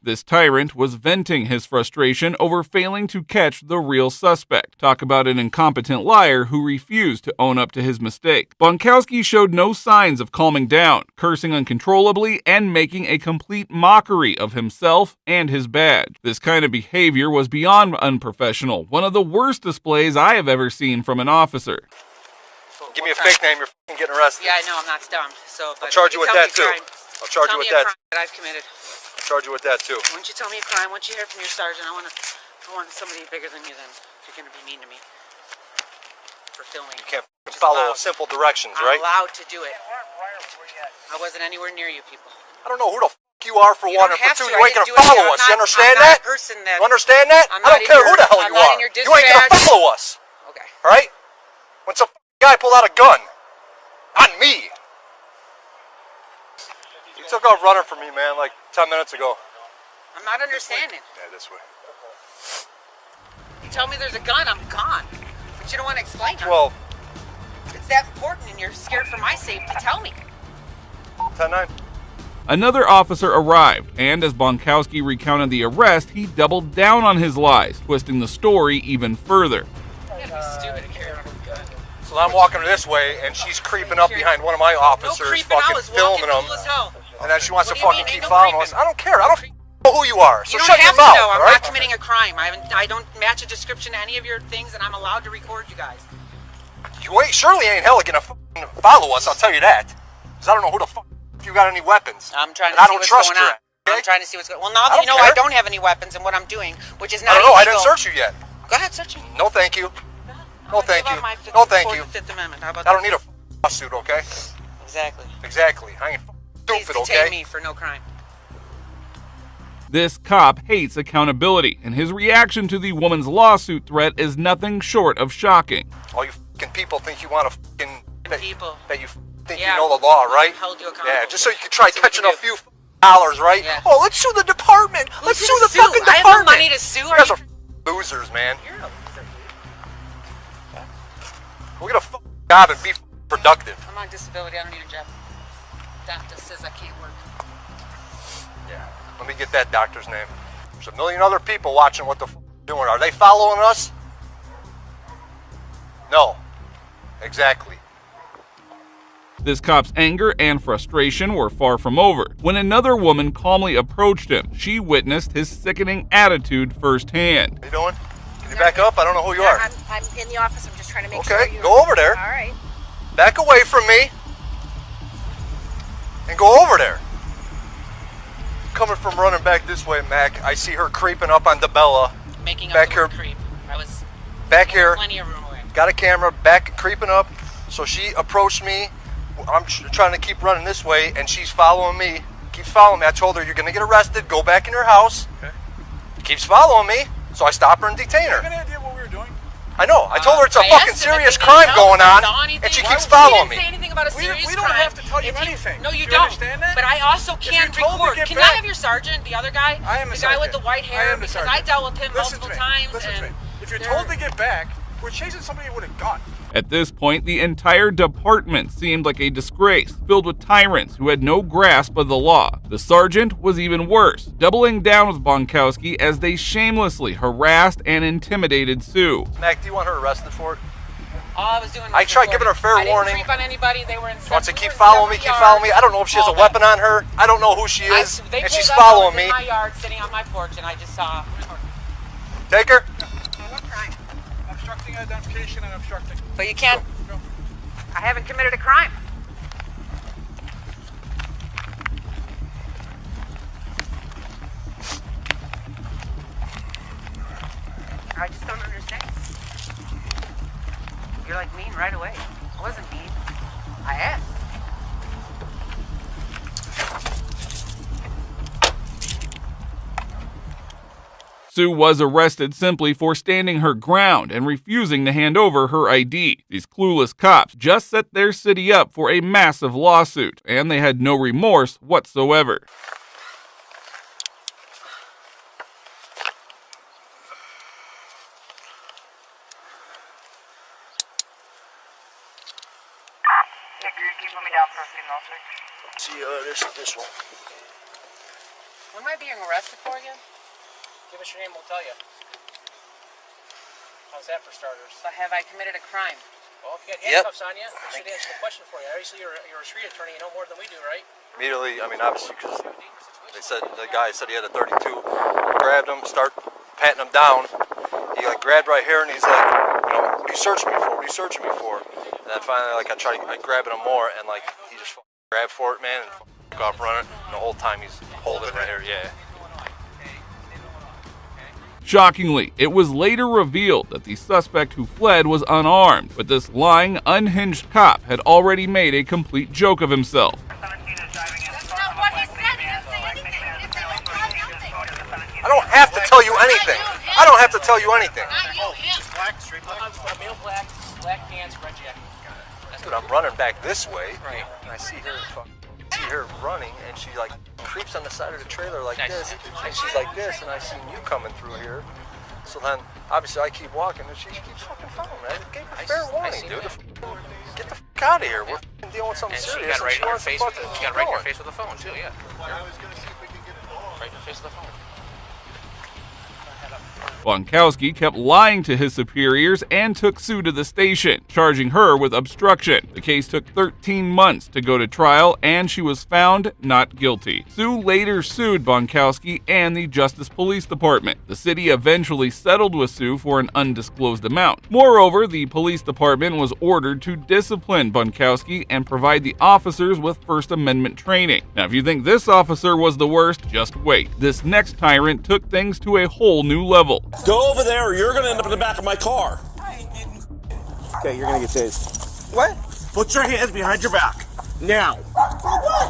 This tyrant was venting his frustration over failing to catch the real suspect. Talk about an incompetent liar who refused to own up to his mistake. Bonkowski showed no signs of calming down, cursing uncontrollably and making a complete mockery of himself and his badge. This kind of behavior was beyond unprofessional, one of the worst displays I have ever seen from an officer. Give me a fake name, you're fucking getting arrested. Yeah, I know, I'm not dumb. So, but I'll charge you with that too. I'll charge you with that. That I've committed. I'll charge you with that too. Why don't you tell me a crime? Once you hear from your sergeant, I want somebody bigger than you then. If you're gonna be mean to me for filming. You can't follow simple directions, right? I'm allowed to do it. I wasn't anywhere near you people. I don't know who the fuck you are for one, and for two, you ain't gonna do it. follow us. You understand that? You understand that? I don't care who the hell you are. You ain't gonna follow us. Okay. All right? When some guy pulled out a gun on me. You took off running from me, man, like 10 minutes ago. I'm not understanding. Yeah, this way. You tell me there's a gun, I'm gone. But you don't want to explain it. Well, it's that important and you're scared for my safety. Tell me. 10-9. Another officer arrived, and as Bonkowski recounted the arrest, he doubled down on his lies, twisting the story even further. You gotta be stupid to carry around a gun. So I'm walking this way, and she's creeping up behind one of my officers, fucking filming them. And then she wants to fucking keep following us. I don't care. I don't know who you are. So shut your mouth, know. I'm all right? not committing a crime. I don't match a description to any of your things, and I'm allowed to record you guys. You surely ain't hella gonna follow us, I'll tell you that. Because I don't know who the fuck if you got any weapons. I'm trying to and see what's going on. I'm trying to see what's going on. Well, now that you know I don't have any weapons and what I'm doing, which is not I don't know. illegal. I didn't search you yet. Go ahead, search me. No, thank you. No, thank you. My No, thank you. Fifth Amendment. How about I don't need a lawsuit, okay? Exactly. Exactly. I ain't Please stupid, detain okay? me for no crime. This cop hates accountability, and his reaction to the woman's lawsuit threat is nothing short of shocking. All you fucking people think you want to fucking... People. That you think you know the law, right? Held you accountable. Yeah, just so you can try catching a few dollars, right? Yeah. Oh, let's sue the department. Let's sue the fucking department. I have the money to sue. You guys are losers, man. You're a loser. We're gonna fucking job and be productive. I'm on disability. I don't need a job. Doctor says I can't work. Yeah. Let me get that doctor's name. There's a million other people watching what the fuck you're doing. Are they following us? No. Exactly. This cop's anger and frustration were far from over. When another woman calmly approached him, she witnessed his sickening attitude firsthand. How you doing? Can you back up? I don't know who you are. I'm in the office. I'm just trying to make sure. Okay, go over there. All right. Back away from me. And go over there. Coming from running back this way, Mac, I see her creeping up on DeBella. Making up back the here. word creep. I was back here. Plenty of room away. Got a camera, back creeping up. So she approached me. I'm trying to keep running this way, and she's following me. Keeps following me. I told her, you're going to get arrested. Go back in your house. Okay. Keeps following me. So I stop her and detain her. Do you have any idea what we were doing? I know. I told her it's a fucking serious crime going on, and she keeps following me. She didn't say anything about a serious we crime. don't have to tell you anything. No, you Do you don't. understand that? But I also can't record. Can I have your sergeant, the other guy? I am the guy with sergeant. the white I hair, am the because sergeant. I dealt with him Listen multiple to me. times. Listen to and me. If you're told to get back, we're chasing somebody with a gun. At this point, the entire department seemed like a disgrace, filled with tyrants who had no grasp of the law. The sergeant was even worse, doubling down with Bonkowski as they shamelessly harassed and intimidated Sue. Mac, do you want her arrested for it? All I was doing was I tried giving her fair warning. I didn't creep on anybody. They were in. She wants to keep following me, keep following me. I don't know if she has a weapon on her. I don't know who she is, and she's following me. In my yard, sitting on my porch, and I just saw. Take her. What crime? Obstructing identification and obstructing. But you can't. I haven't committed a crime. I just don't understand. You're like mean right away. I wasn't mean. I asked. Sue was arrested simply for standing her ground and refusing to hand over her ID. These clueless cops just set their city up for a massive lawsuit, and they had no remorse whatsoever. See, this one. What am I being arrested for again? Give us your name, we'll tell you. How's that for starters? So have I committed a crime? Well, if you got handcuffs on you, I should answer the question for you. Obviously, you're a street attorney, you know more than we do, right? Immediately, I mean, obviously, because the guy said he had a 32. Grabbed him, start patting him down. He like grabbed right here, and he's like, you know, what are you searching me for? What are you searching me for? And then finally, like, I grabbed him more, and like, he just grabbed for it, man, and got off running. And the whole time he's holding right here, yeah. Shockingly, it was later revealed that the suspect who fled was unarmed, but this lying, unhinged cop had already made a complete joke of himself. I don't have to tell you anything. I don't have to tell you anything. Black, straight black. Male black, black pants, red jacket. Dude, I'm running back this way, and I see her running, and she like creeps on the side of the trailer like this, and she's like this, and I see you coming through here. So then, obviously, I keep walking, and she keeps fucking following me. I gave her fair warning, dude. Get the fuck out of here. We're dealing with something serious. She got right in your face. She got right in your face with the phone too. Yeah. I was gonna see if we could get it all. Right in the face of the phone. Bonkowski kept lying to his superiors and took Sue to the station, charging her with obstruction. The case took 13 months to go to trial, and she was found not guilty. Sue later sued Bonkowski and the Justice Police Department. The city eventually settled with Sue for an undisclosed amount. Moreover, the police department was ordered to discipline Bonkowski and provide the officers with First Amendment training. Now, if you think this officer was the worst, just wait. This next tyrant took things to a whole new level. Go over there or you're going to end up in the back of my car. Okay, you're going to get tased. What? Put your hands behind your back. Now.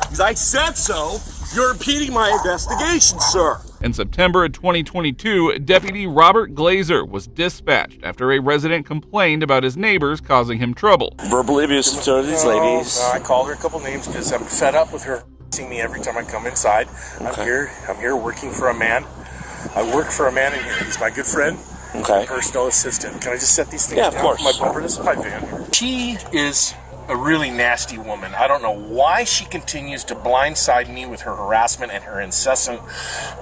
Because I said so. You're impeding my investigation, sir. In September of 2022, Deputy Robert Glazer was dispatched after a resident complained about his neighbors causing him trouble. Verbally abusive to these ladies. I called her a couple names because I'm fed up with her seeing me every time I come inside. Okay. I'm here working for a man. I work for a man in here. He's my good friend. Okay. Personal assistant. Can I just set these things down? Of course. My bumper. This is my van. She is a really nasty woman. I don't know why she continues to blindside me with her harassment and her incessant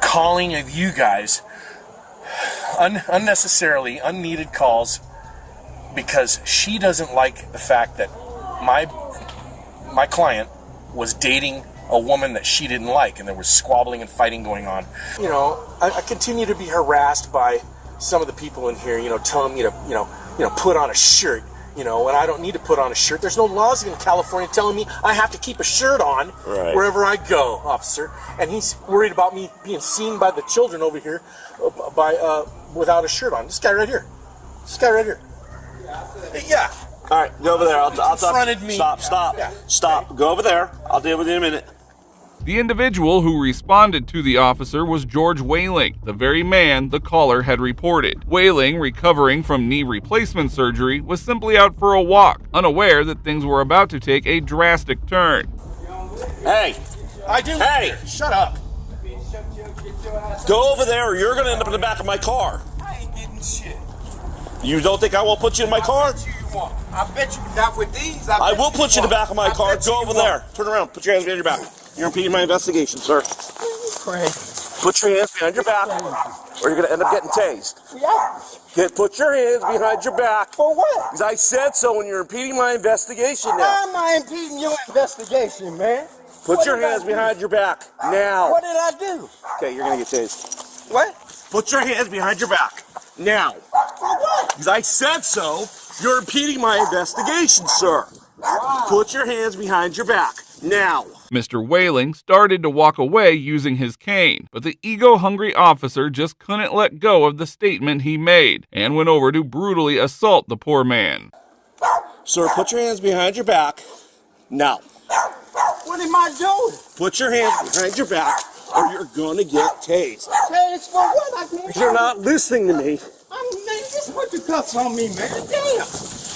calling of you guys. Unnecessarily, unneeded calls, because she doesn't like the fact that my client was dating a woman that she didn't like, and there was squabbling and fighting going on. You know, I continue to be harassed by some of the people in here, telling me to, put on a shirt, and I don't need to put on a shirt. There's no laws in California telling me I have to keep a shirt on wherever I go, officer. And he's worried about me being seen by the children over here without a shirt on. This guy right here. Yeah. All right, go over there. I'll confronted me. Stop. Yeah. Stop. Go over there. I'll deal with you in a minute. The individual who responded to the officer was George Whaling, the very man the caller had reported. Whaling, recovering from knee replacement surgery, was simply out for a walk, unaware that things were about to take a drastic turn. Hey! Hey! Shut up! Go over there or you're going to end up in the back of my car. I ain't getting shit. You don't think I won't put you in my car? I bet you not with these. I will put you in the back of my car. Go over there. Turn around. Put your hands behind your back. You're impeding my investigation, sir. Put your hands behind your back, or you're going to end up getting tased. Yeah. Put your hands behind your back. For what? Because I said so, and you're impeding my investigation now. Now. Why am I impeding your investigation, man? Put your hands behind your back now. What did I do? Okay, you're going to get tased. What? Put your hands behind your back now. For what? Because I said so. You're impeding my investigation, sir. Wow. Put your hands behind your back now. Mr. Whaling started to walk away using his cane, but the ego-hungry officer just couldn't let go of the statement he made and went over to brutally assault the poor man. Sir, put your hands behind your back now. What am I doing? Put your hands behind your back or you're going to get tased. Tased for what? You're not listening to me. Just put the cuffs on me, man. Damn.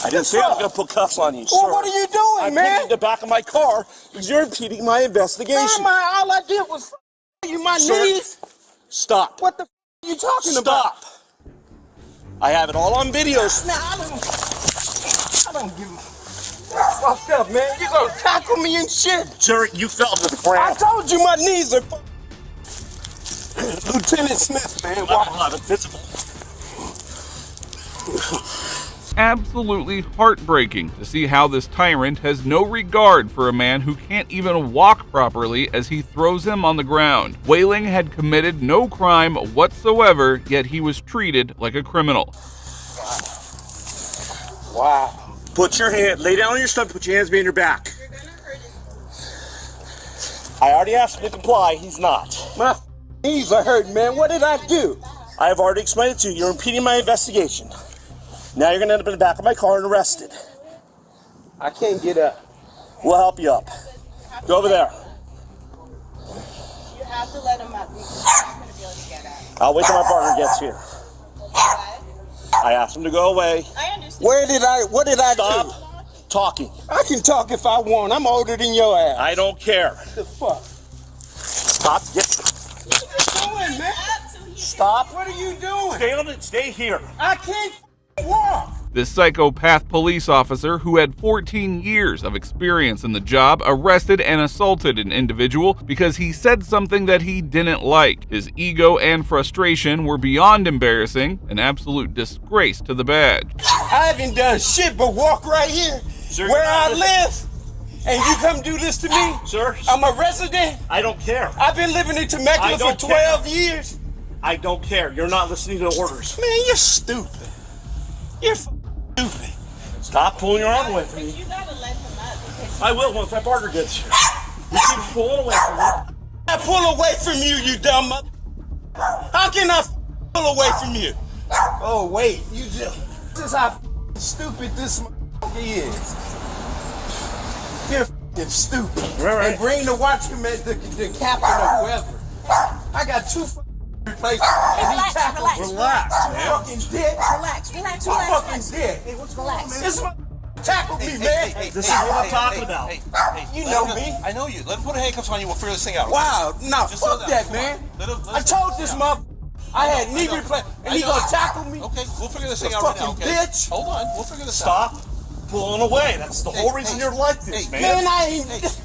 I didn't say I was going to put cuffs on you, sir. Well, what are you doing, man? I'm putting the back of my car because you're impeding my investigation. All I did was you my knees. Stop. What the are you talking about? Stop. I have it all on video. Nah, I don't give a... That's fucked up, man. You gonna tackle me and shit? Sir, you fell to the ground. I told you my knees are... Lieutenant Smith, man. Level 11, physical. Absolutely heartbreaking to see how this tyrant has no regard for a man who can't even walk properly as he throws him on the ground. Whaling had committed no crime whatsoever, yet he was treated like a criminal. Wow. Put your hand, lay down on your stomach, put your hands behind your back. I already asked him to comply, he's not. My knees are hurting, man. What did I do? I have already explained it to you. You're impeding my investigation. Now you're going to end up in the back of my car and arrested. I can't get up. We'll help you up. Go over there. You have to let him up. He's not going to be able to get up. I'll wait till my partner gets here. I asked him to go away. I understand. What did I do? Stop talking. I can talk if I want. I'm older than your ass. I don't care. What the fuck? Stop. What are you doing, man? Stop. What are you doing? Stay here. I can't walk. This psychopath police officer, who had 14 years of experience in the job, arrested and assaulted an individual because he said something that he didn't like. His ego and frustration were beyond embarrassing, an absolute disgrace to the badge. I haven't done shit but walk right here, sir, where I live, and you come do this to me? Sir, I'm a resident. I don't care. I've been living in Temecula for 12 years. I don't care. You're not listening to orders. Man, you're stupid. You're stupid. Stop pulling your arm away from me. You gotta let him up. I will once my partner gets here. You keep pulling away from me. I pull away from you, you dumb mother. How can I pull away from you? Oh, wait. This is how stupid this is. You're stupid. Right. And bring the watchman, the captain or whoever. I got two replaced, and he tackled. Relax, man. Fucking dick. Relax. Fucking dick. Hey, what's going on, man? This tackled me, man. This is what I'm talking about. You know me. I know you. Let him put a handcuffs on you. We'll figure this thing out. Wow. No, fuck that, man. I told this mother I had knee replacement, and he gonna tackle me. Okay, we'll figure this thing out right now. Okay. Bitch. Hold on. We'll figure this out. Stop pulling away. That's the whole reason you're like this, man. Man,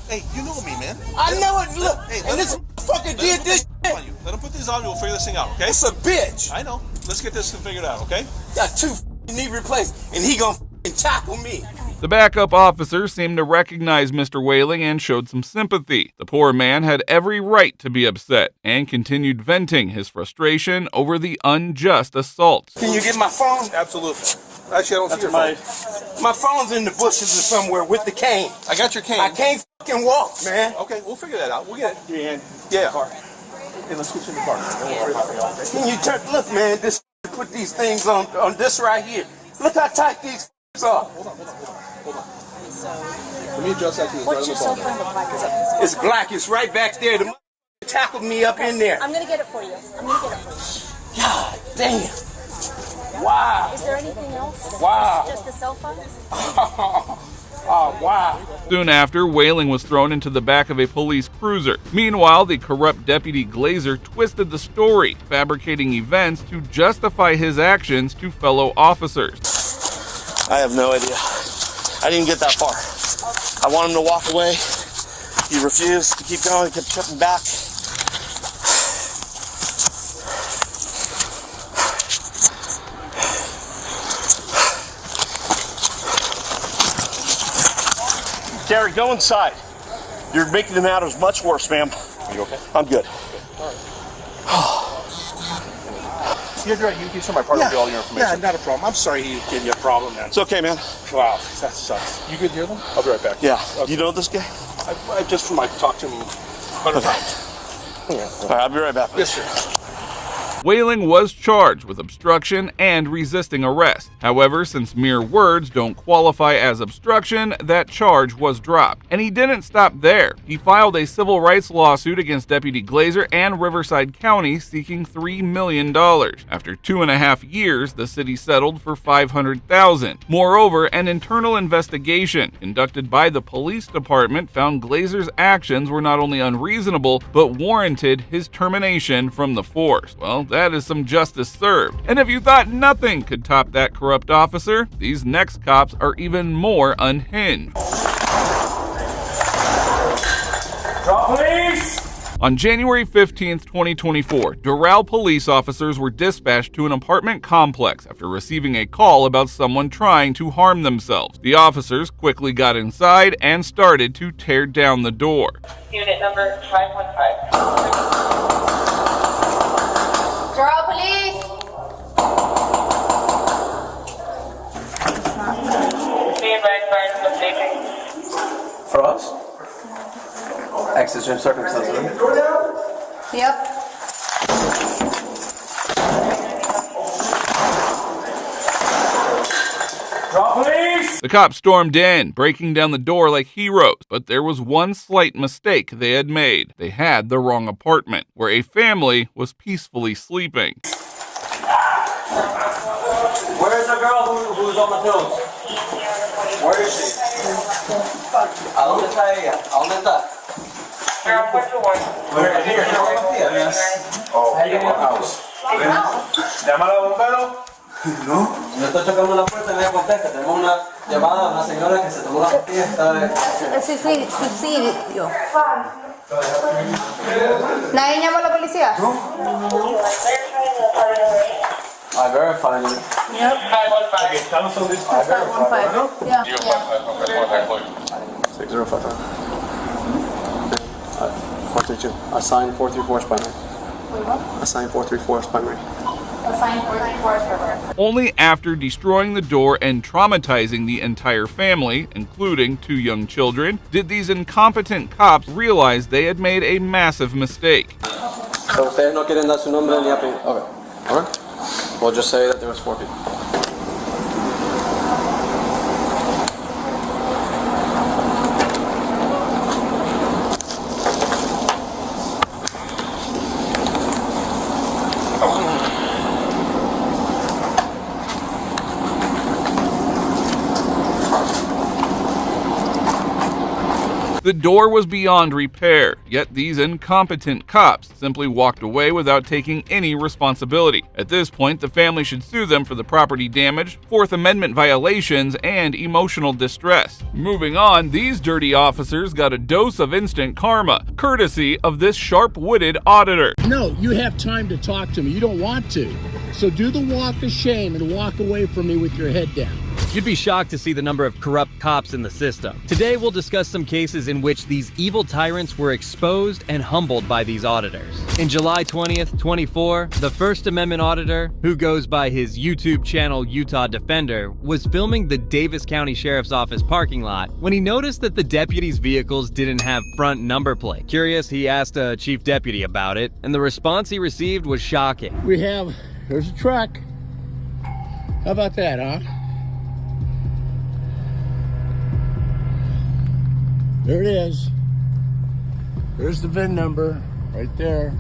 Hey, you know me, man. I know it. Look, and this fucking did this. Let him put these on you. We'll figure this thing out, okay? It's a bitch. I know. Let's get this thing figured out, okay? Got two knee replaced, and he gonna tackle me. The backup officer seemed to recognize Mr. Whaling and showed some sympathy. The poor man had every right to be upset and continued venting his frustration over the unjust assault. Can you get my phone? Absolutely. Actually, I don't see your phone. My phone's in the bushes or somewhere with the cane. I got your cane. I can't fucking walk, man. Okay, we'll figure that out. We'll get it. Give your hand. Yeah. Car. Hey, let's switch in the car. Can you turn? Look, man. Put these things on this right here. Look how tight these are. Hold on. Let me adjust that to the What's your cell phone look like? It's black. It's right back there. The tackled me up in there. I'm gonna get it for you. God damn. Wow. Is there anything else? Wow. Just the cell phone? Oh, wow. Soon after, Whaling was thrown into the back of a police cruiser. Meanwhile, the corrupt Deputy Glazer twisted the story, fabricating events to justify his actions to fellow officers. I have no idea. I didn't get that far. I want him to walk away. He refused to keep going. He kept tripping back. Gary, go inside. You're making the matters much worse, ma'am. Are you okay? I'm good. You're right. You send my partner all your information. Yeah, not a problem. I'm sorry he gave you a problem, man. It's okay, man. Wow, that sucks. You good hear them? I'll be right back. Yeah. Okay. You know this guy? I just from talked to him 100 times. Yeah. All right, I'll be right back. Yes, sir. Whaling was charged with obstruction and resisting arrest. However, since mere words don't qualify as obstruction, that charge was dropped. And he didn't stop there. He filed a civil rights lawsuit against Deputy Glazer and Riverside County seeking $3 million. After 2.5 years, the city settled for $500,000. Moreover, an internal investigation conducted by the police department found Glazer's actions were not only unreasonable, but warranted his termination from the force. Well, that is some justice served. And if you thought nothing could top that corrupt officer, these next cops are even more unhinged. Drop, please! On January 15, 2024, Doral police officers were dispatched to an apartment complex after receiving a call about someone trying to harm themselves. The officers quickly got inside and started to tear down the door. Unit number 515. Doral police! For us? Exigent circumstances. Yep. Drop, please! The cops stormed in, breaking down the door like heroes, but there was one slight mistake they had made. They had the wrong apartment, where a family was peacefully sleeping. Where is the girl who's on the pills? Where is she? ¿A dónde está ella? ¿A dónde está? Where? Here, yes. Oh, house. Llámala a bombero. No. Yo estoy tocando la puerta y me contesta. Tenemos una llamada a una señora que se tomó una pastilla. Suicidio. ¿Nadie llamó a la policía? I verified it. Yep. Okay, cancel this. I verified it. Yeah. 6055. 432. Assigned 434 is primary. Assigned 434 is primary. Only after destroying the door and traumatizing the entire family, including 2 young children, did these incompetent cops realize they had made a massive mistake. So ustedes no quieren dar su nombre ni apellido. Okay. Alright. We'll just say that there was 4 people. The door was beyond repair, yet these incompetent cops simply walked away without taking any responsibility. At this point, the family should sue them for the property damage, Fourth Amendment violations, and emotional distress. Moving on, these dirty officers got a dose of instant karma, courtesy of this sharp-witted auditor. No, you have time to talk to me. You don't want to. So do the walk of shame and walk away from me with your head down. You'd be shocked to see the number of corrupt cops in the system. Today, we'll discuss some cases in which these evil tyrants were exposed and humbled by these auditors. In July 20th, 24, the First Amendment auditor, who goes by his YouTube channel Utah Defender, was filming the Davis County Sheriff's Office parking lot when he noticed that the deputies' vehicles didn't have front number plate. Curious, he asked a chief deputy about it, and the response he received was shocking. There's a truck. How about that, huh? There it is. There's the VIN number right there.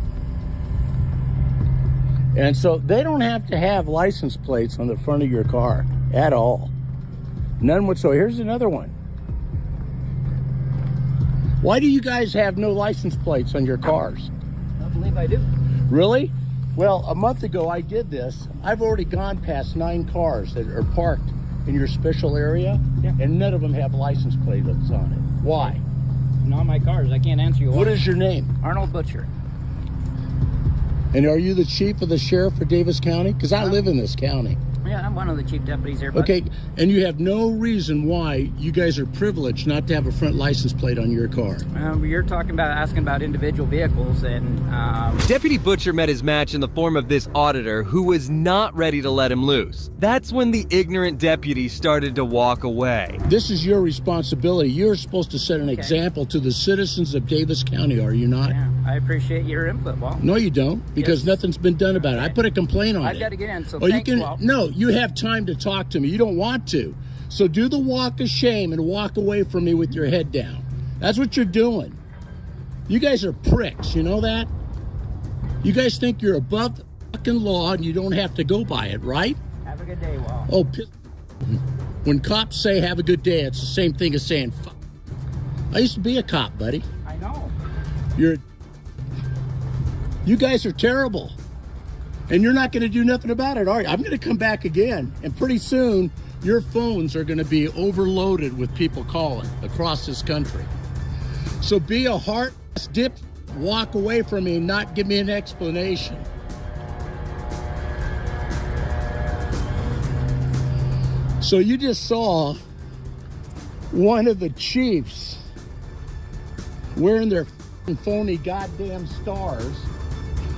And so they don't have to have license plates on the front of your car at all. None whatsoever. Here's another one. Why do you guys have no license plates on your cars? I believe I do. Really? Well, a month ago I did this. I've already gone past 9 cars that are parked in your special area, and none of them have license plates on it. Why? Not my cars. I can't answer you. What is your name? Arnold Butcher. And are you the chief of the sheriff for Davis County? Because I live in this county. Yeah, I'm one of the chief deputies here. But Okay, and you have no reason why you guys are privileged not to have a front license plate on your car. You're talking about asking about individual vehicles, and Deputy Butcher met his match in the form of this auditor who was not ready to let him loose. That's when the ignorant deputy started to walk away. This is your responsibility. You're supposed to set an example to the citizens of Davis County, are you not? yeah, I appreciate your input, Walt. No, you don't, because nothing's been done about it. I put a complaint on it. I've got to get in, so Oh, thanks, you can. Walt. No, you have time to talk to me. You don't want to. So do the walk of shame and walk away from me with your head down. That's what you're doing. You guys are pricks, you know that? You guys think you're above the fucking law and you don't have to go by it, right? Have a good day, Walt. Oh, when cops say have a good day, it's the same thing as saying fuck. I used to be a cop, buddy. I know. You guys are terrible. And you're not going to do nothing about it, are you? I'm going to come back again. And pretty soon, your phones are going to be overloaded with people calling across this country. So be a heartless dip, walk away from me and not give me an explanation. So you just saw one of the chiefs wearing their phony goddamn stars.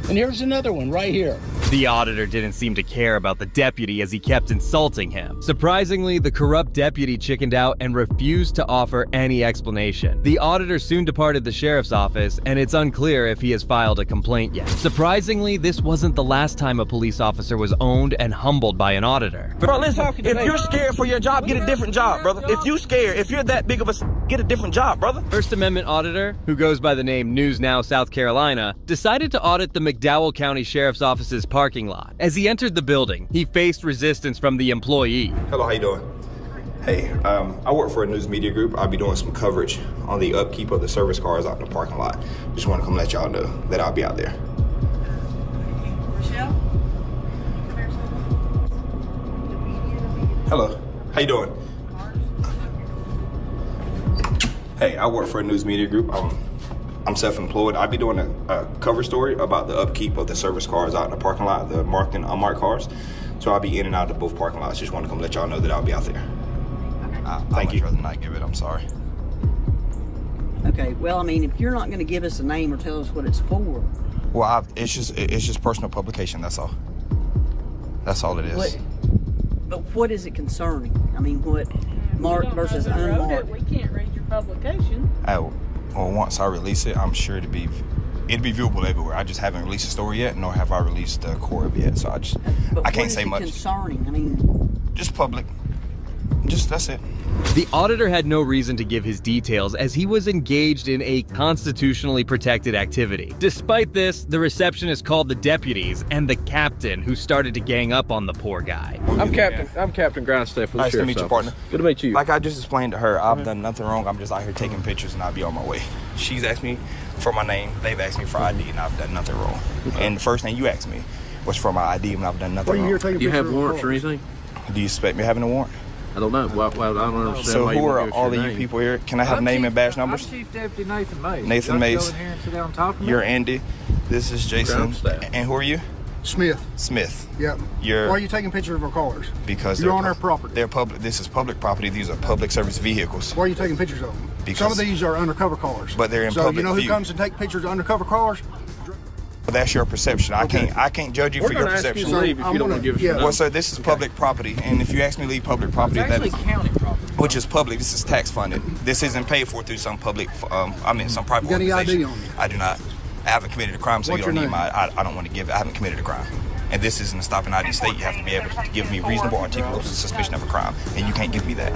And here's another one right here. The auditor didn't seem to care about the deputy as he kept insulting him. Surprisingly, the corrupt deputy chickened out and refused to offer any explanation. The auditor soon departed the sheriff's office, and it's unclear if he has filed a complaint yet. Surprisingly, this wasn't the last time a police officer was owned and humbled by an auditor. Bro, listen, if you're scared for your job, get a different job, brother. If you scared, if you're that big of a get a different job, brother. First Amendment auditor, who goes by the name News Now South Carolina, decided to audit the McDowell County Sheriff's Office's parking lot. As he entered the building, he faced resistance from the employee. Hello, how you doing? Hey, I work for a news media group. I'll be doing some coverage on the upkeep of the service cars out in the parking lot. Just want to come let y'all know that I'll be out there. Michelle? Hello, how you doing? Hey, I work for a news media group. I'm self-employed. I'll be doing a cover story about the upkeep of the service cars out in the parking lot, the marked and unmarked cars. So I'll be in and out of both parking lots. Just want to come let y'all know that I'll be out there. Thank you. I'd rather not give it. I'm sorry. Okay, well, I mean, if you're not going to give us a name or tell us what it's for. Well, it's just personal publication. That's all. That's all it is. But what is it concerning? I mean, what marked versus unmarked? We can't read your publication. Well, once I release it, I'm sure it'd be viewable everywhere. I just haven't released the story yet, nor have I released the core of it yet. So I can't say much. Concerning? I mean, just public. Just that's it. The auditor had no reason to give his details as he was engaged in a constitutionally protected activity. Despite this, the receptionist called the deputies and the captain who started to gang up on the poor guy. I'm Captain Grindstaff for the Nice to sheriff's meet you, office. partner. Good to meet you. Like I just explained to her, I've done nothing wrong. I'm just out here taking pictures and I'll be on my way. She's asked me for my name. They've asked me for ID and I've done nothing wrong. Okay. And the first thing you asked me was for my ID when I've done nothing wrong. Do you have warrants or anything? Do you expect me having a warrant? I don't know. Well, I don't understand. So why you who won't are give us all your of you name. people here? Can I have name and badge numbers? I'm Chief Deputy Nathan Mays. Nathan Y'all Mays. Go in here and sit down and talk to me. You're Andy. This is Jason. And who are you? Smith. Smith. Yep. You're. Why are you taking pictures of our cars? Because you're they're on our property. They're public. This is public property. These are public service vehicles. Why are you taking pictures of them? Because some of these are undercover cars. But they're in so public you know who view. comes and take pictures of undercover cars? But that's your perception. Okay. I can't judge you We're for your gonna ask you perception. to leave if you don't wanna give us your name. Well, sir, this is public property, and if you ask me to leave public property, It's that actually is county property. which is public. This is tax funded. This isn't paid for through some public. Some private You got any organization. ID on you? I do not. I haven't committed a crime, so What's you don't your need name? my. I don't want to give. I haven't committed a crime. And this isn't a stop and ID state. You have to be able to give me reasonable, articulable suspicion of a crime, and you can't give me that.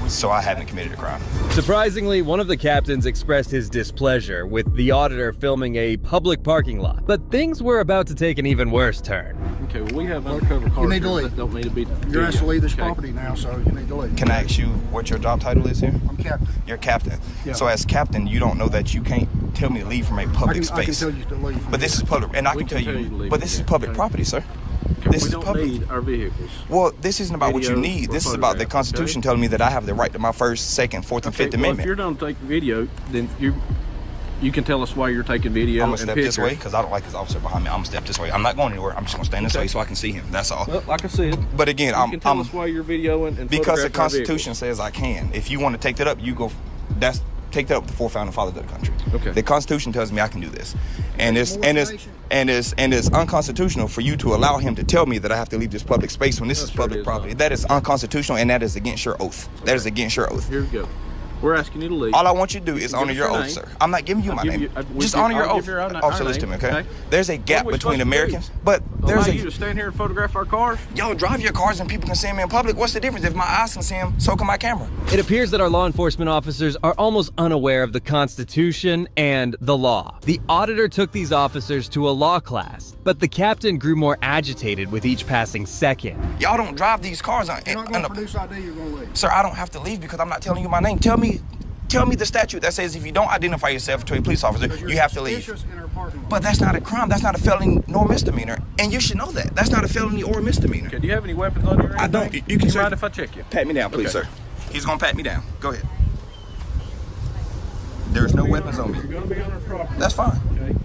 So I haven't committed a crime. Surprisingly, one of the captains expressed his displeasure with the auditor filming a public parking lot, but things were about to take an even worse turn. Okay, well, we have undercover cars. You need to here leave. that don't need to be. You're asked to leave this Okay. property now, so you need to leave. Can I ask you what your job title is here? I'm captain. You're captain. Yeah. So as captain, you don't know that you can't tell me to leave from a public I can space. tell you to leave. But this is public, and I can tell you. But this is public property, sir. This we is don't public. need our vehicles. Well, this isn't about what you Video need. or This is about the photograph, Constitution telling me that I have the right to my First, Second, Fourth, and Fifth Well, Amendment. if you're going to take video, then you can tell us why you're taking video. I'm gonna and step pictures. this way because I don't like this officer behind me. I'm gonna step this way. I'm not going anywhere. I'm just gonna stand this way so I can see him. That's all. Well, like I said, but again, you can tell us why you're videoing and because the photographing our Constitution says I can. If you want to take that up, you go. Take that up with the 4 founding fathers of the country. Okay. The Constitution tells me I can do this, and it's unconstitutional for you to allow him to tell me that I have to leave this public space when this is public property. That is unconstitutional, and that is against your oath. That is against your oath. Here we go. We're asking you to leave. All I want you to do is Give honor us your oath, name. sir. I'm not giving you my name. Just honor your oath. Officer, listen to me, okay? There's a gap between Americans, but there's you to stand here and photograph our cars? Y'all drive your cars and people can see them in public. What's the difference? If my eyes can see them, so can my camera. It appears that our law enforcement officers are almost unaware of the Constitution and the law. The auditor took these officers to a law class, but the captain grew more agitated with each passing second. Y'all don't drive these cars. You're not going to produce ID, you're going to leave. Sir, I don't have to leave because I'm not telling you my name. Tell me the statute that says if you don't identify yourself to a police officer, you have to leave. But that's not a crime. That's not a felony nor misdemeanor. And you should know that. That's not a felony or misdemeanor. Okay, do you have any weapons on you? I don't. You can mind if I check you? Pat me down, please, Okay. sir. He's going to pat me down. Go ahead. There's no weapons on me. You're going to be on our property. That's fine. Okay.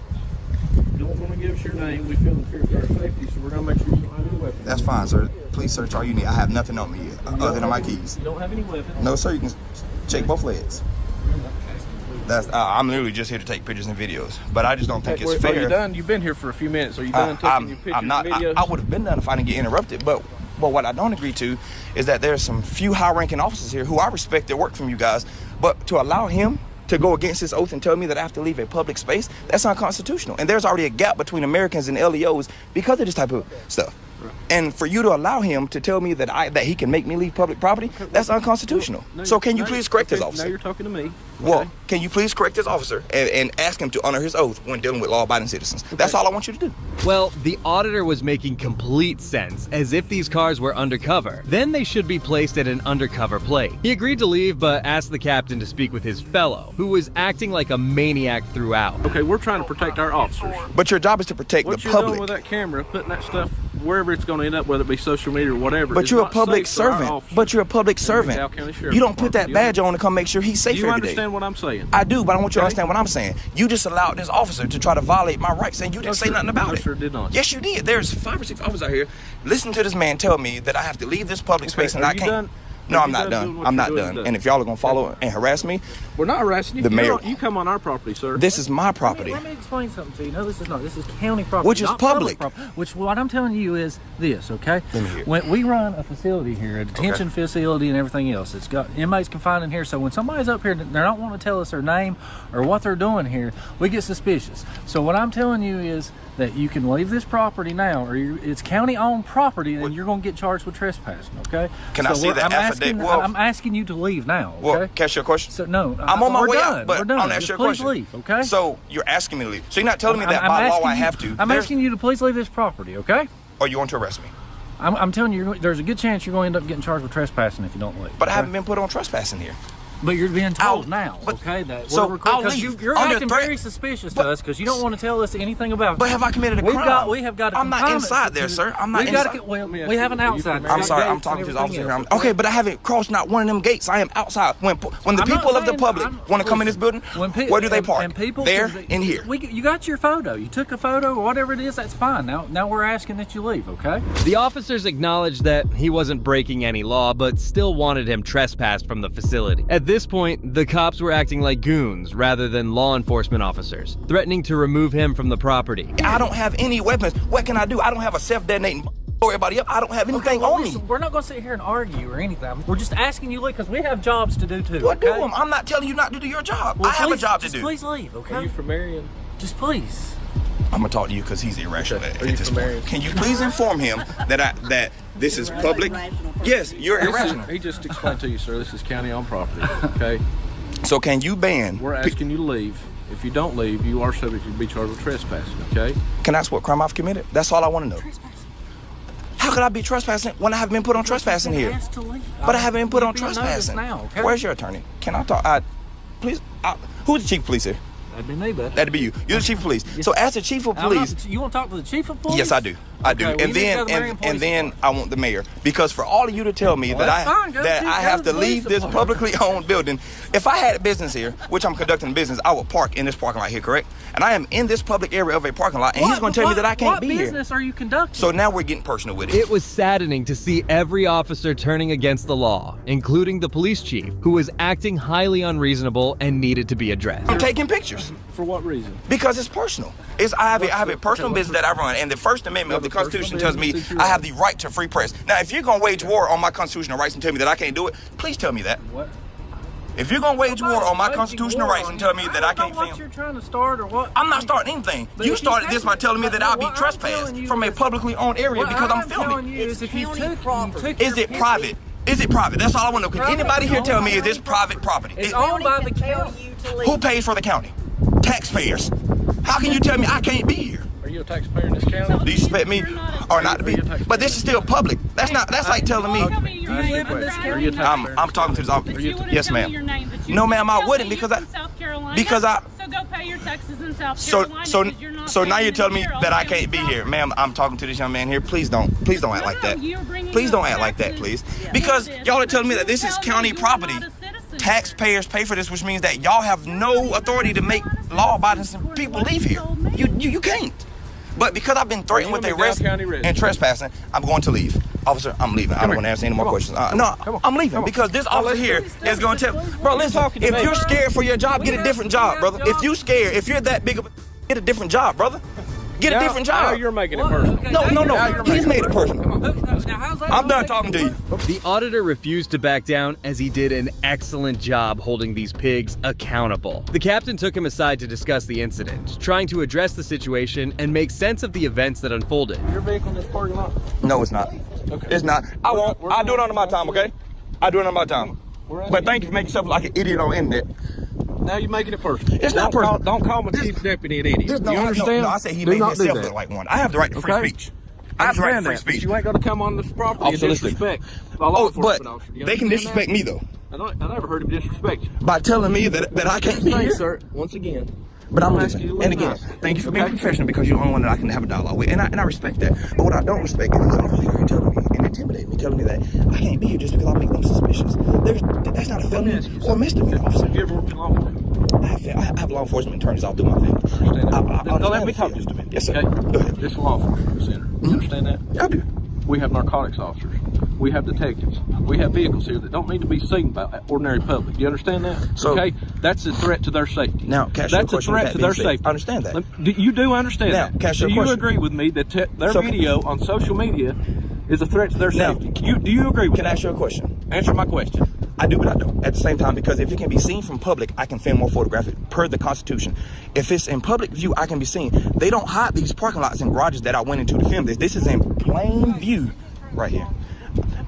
You don't want to give us your name. We feel in fear for our safety, so we're going to make sure you don't have any weapons. That's fine, sir. Please search all you need. I have nothing on me yet, other than my keys. You don't have any weapons? No, sir. You can check both legs. I'm literally just here to take pictures and videos, but I just don't think it's fair. Are you done? You've been here for a few minutes. Are you done taking your pictures I'm not. and videos? I would have been done if I didn't get interrupted, but what I don't agree to is that there's some few high-ranking officers here who I respect their work from you guys, but to allow him to go against his oath and tell me that I have to leave a public space, that's unconstitutional. And there's already a gap between Americans and LEOs because of this type of stuff. And for you to allow him to tell me that he can make me leave public property, that's unconstitutional. So can you please correct this officer? Now you're talking to me. Well, can you please correct this officer and ask him to honor his oath when dealing with law-abiding citizens? That's all I want you to do. Well, the auditor was making complete sense, as if these cars were undercover. Then they should be placed at an undercover plate. He agreed to leave, but asked the captain to speak with his fellow, who was acting like a maniac throughout. Okay, we're trying to protect our officers. But your job is to protect the What you're public. doing with that camera, putting that stuff wherever it's going to end up, whether it be social media or whatever. But is you're a not public safe for our servant. officers. But you're a public servant. McDowell County Sheriff's You don't put that Department. badge on to come make sure he's safe Do you every day. understand what I'm saying? I do, but I want you to understand what I'm saying. You just allowed this officer to try to violate my rights, and you didn't say nothing about it. Sir, did not. Yes, you did. There's 5 or 6 officers out here. Listen to this man tell me that I have to leave this public space and are I you can't. done? No, Are I'm you not done doing done. what I'm you're not doing? done. And if y'all are gonna follow and harass me, we're not harassing you. The mayor. You come on our property, sir. this is my property. Let me explain something to you. No, this is not. This is county property. Which is not public. property. Which what I'm telling you is this, okay? Let me hear it. When we run a facility here, a detention facility and everything else. It's got inmates confined in here. So when somebody's up here, they're not wanting to tell us their name or what they're doing here, we get suspicious. So what I'm telling you is that you can leave this property now, or it's county-owned property, and you're going to get charged with trespassing, okay? Can I see the affidavit? I'm asking you to leave now, okay? Well, can I ask you a question? So no, I'm on my we're way done. out, but We're done. I want to ask Just you a please question. leave, okay? So you're asking me to leave. So you're not telling me that I'm by law asking I you- have to. I'm asking you to please leave this property, okay? Or you want to arrest me? I'm telling you, there's a good chance you're going to end up getting charged with trespassing if you don't leave. But I okay? haven't been put on trespassing here. But you're being told now, okay? That so we're I'll because leave. you're Under acting threat. very suspicious to us because you don't want to tell us anything about. But have I committed a crime? We have got. A I'm not confinement inside there, sir. I'm not we've got inside. we have an outside. I'm sorry. I'm gates talking and to this officer everything here. else, Okay, but I haven't crossed not one of them gates. I am outside. When the I'm not people of the saying- public want to come in this building, where do they park? And people there, in here. You got your photo. You took a photo or whatever it is. That's fine. Now we're asking that you leave, okay? The officers acknowledged that he wasn't breaking any law, but still wanted him trespassed from the facility. At this point, the cops were acting like goons rather than law enforcement officers, threatening to remove him from the property. I don't have any weapons. What can I do? I don't have a self-detonating blow everybody up. I don't have anything on me. We're not going to sit here and argue or anything. We're just asking you leave because we have jobs to do too. What do okay? them? I'm not telling you not to do your job. Well, I have a please- job to just do. Please leave, okay? Are you from Marion? Just please. I'm gonna talk to you because he's irrational at Are you this from point. Marion? Can you please inform him that this is public? Yes, you're irrational. He just explained to you, sir. This is county-owned property. Okay. So can you ban? We're asking you to leave. If you don't leave, you are subject to be charged with trespassing. Okay. Can I ask what crime I've committed? That's all I want to know. How could I be trespassing when I haven't been put on trespassing here? But I haven't been put on trespassing. Now, okay? Where's your attorney? Can I talk? Please. Who's the chief of police here? That'd be me, bud. That'd be you. You're the chief of police. So as the chief of police, You want to talk to the chief of police? yes, I do. I do. Okay, well, And you need to then go to the Marion and then I want the mayor, because for all of you to tell me Well, that that's fine. Go I have to to the leave police this publicly owned building. If I had a business here, which I'm conducting a business, I would park in this parking lot here, correct? And I am in this public area of a parking lot, and he's going to tell me that I can't be here. What business are you conducting? So now we're getting personal with it. It was saddening to see every officer turning against the law, including the police chief, who was acting highly unreasonable and needed to be addressed. I'm taking pictures. For what reason? Because it's personal. I have a personal business that I run, and the First Amendment of the Constitution tells me I have the right to free press. Now, if you're going to wage war on my constitutional rights and tell me that I can't do it, please tell me that. What? If you're going to wage war on my constitutional rights and tell me that I can't film. What you're trying to start or what? I'm not starting anything. You started this by telling me that I'll be trespassed from a publicly owned area because I'm filming. It's county property. Is it private? Is it private? That's all I want to know. Can anybody here tell me is this private property? It's owned by the county. Who pays for the county? Taxpayers. How can you tell me I can't be here? Are you a taxpayer in this county? Do you expect me or not to be? But this is still public. That's like telling me. You live in this county? I'm talking to this officer. Yes, ma'am. No, ma'am, I wouldn't because I. So go pay your taxes in South Carolina. So now you're telling me that I can't be here, ma'am. I'm talking to this young man here. Please don't act like that. Please don't act like that, please. Because y'all are telling me that this is county property. Taxpayers pay for this, which means that y'all have no authority to make law-abiding people leave here. You can't. But because I've been threatened with arrest and trespassing, I'm going to leave. Officer, I'm leaving. I don't want to answer any more questions. No, I'm leaving because this officer here is going to tell. Bro, listen, if you're scared for your job, get a different job, brother. If you're scared, if you're that big of a, get a different job, brother. Get a different job. Now you're making it personal. No. He's made it personal. I'm done talking to you. The auditor refused to back down as he did an excellent job holding these pigs accountable. The captain took him aside to discuss the incident, trying to address the situation and make sense of the events that unfolded. Your vehicle in this parking lot? No, it's not. Okay. It's not. I won't. I'll do it under my time, okay? I'll do it under my time. But thank you for making yourself like an idiot on the internet. Now you're making it personal. It's not personal. Don't call my chief deputy an idiot. You understand? No, I said he made himself look like one. I have the right to free speech. I have the right to free speech. You ain't going to come on this property and disrespect a law enforcement officer. They can disrespect me, though. I never heard him disrespect you. By telling me that I can't be here. Sir, once again. But I'm listening. And again, thank you for being professional because you're the only one that I can have a dialogue with. And I respect that. But what I don't respect is this officer here telling me and intimidating me, telling me that I can't be here just because I make them suspicious. That's not a felony or misdemeanor, officer. Have you ever worked in law enforcement? I have law enforcement attorneys all through my family. Now let me talk just a minute. Yes, sir. Okay? Go ahead. This is a law enforcement center. You understand that? I do. We have narcotics officers. We have detectives. We have vehicles here that don't need to be seen by ordinary public. You understand that? So, okay, that's a threat to their safety. Now, that's a threat to their safety. I understand that. You do understand now, that? Do you agree with me that their video on social media is a threat to their safety? Do you agree with that? Can I ask you a question? Answer my question. I do, but I don't. At the same time, because if it can be seen from public, I can film or photograph it per the Constitution. If it's in public view, I can be seen. They don't hide these parking lots and garages that I went into to film this. This is in plain view right here.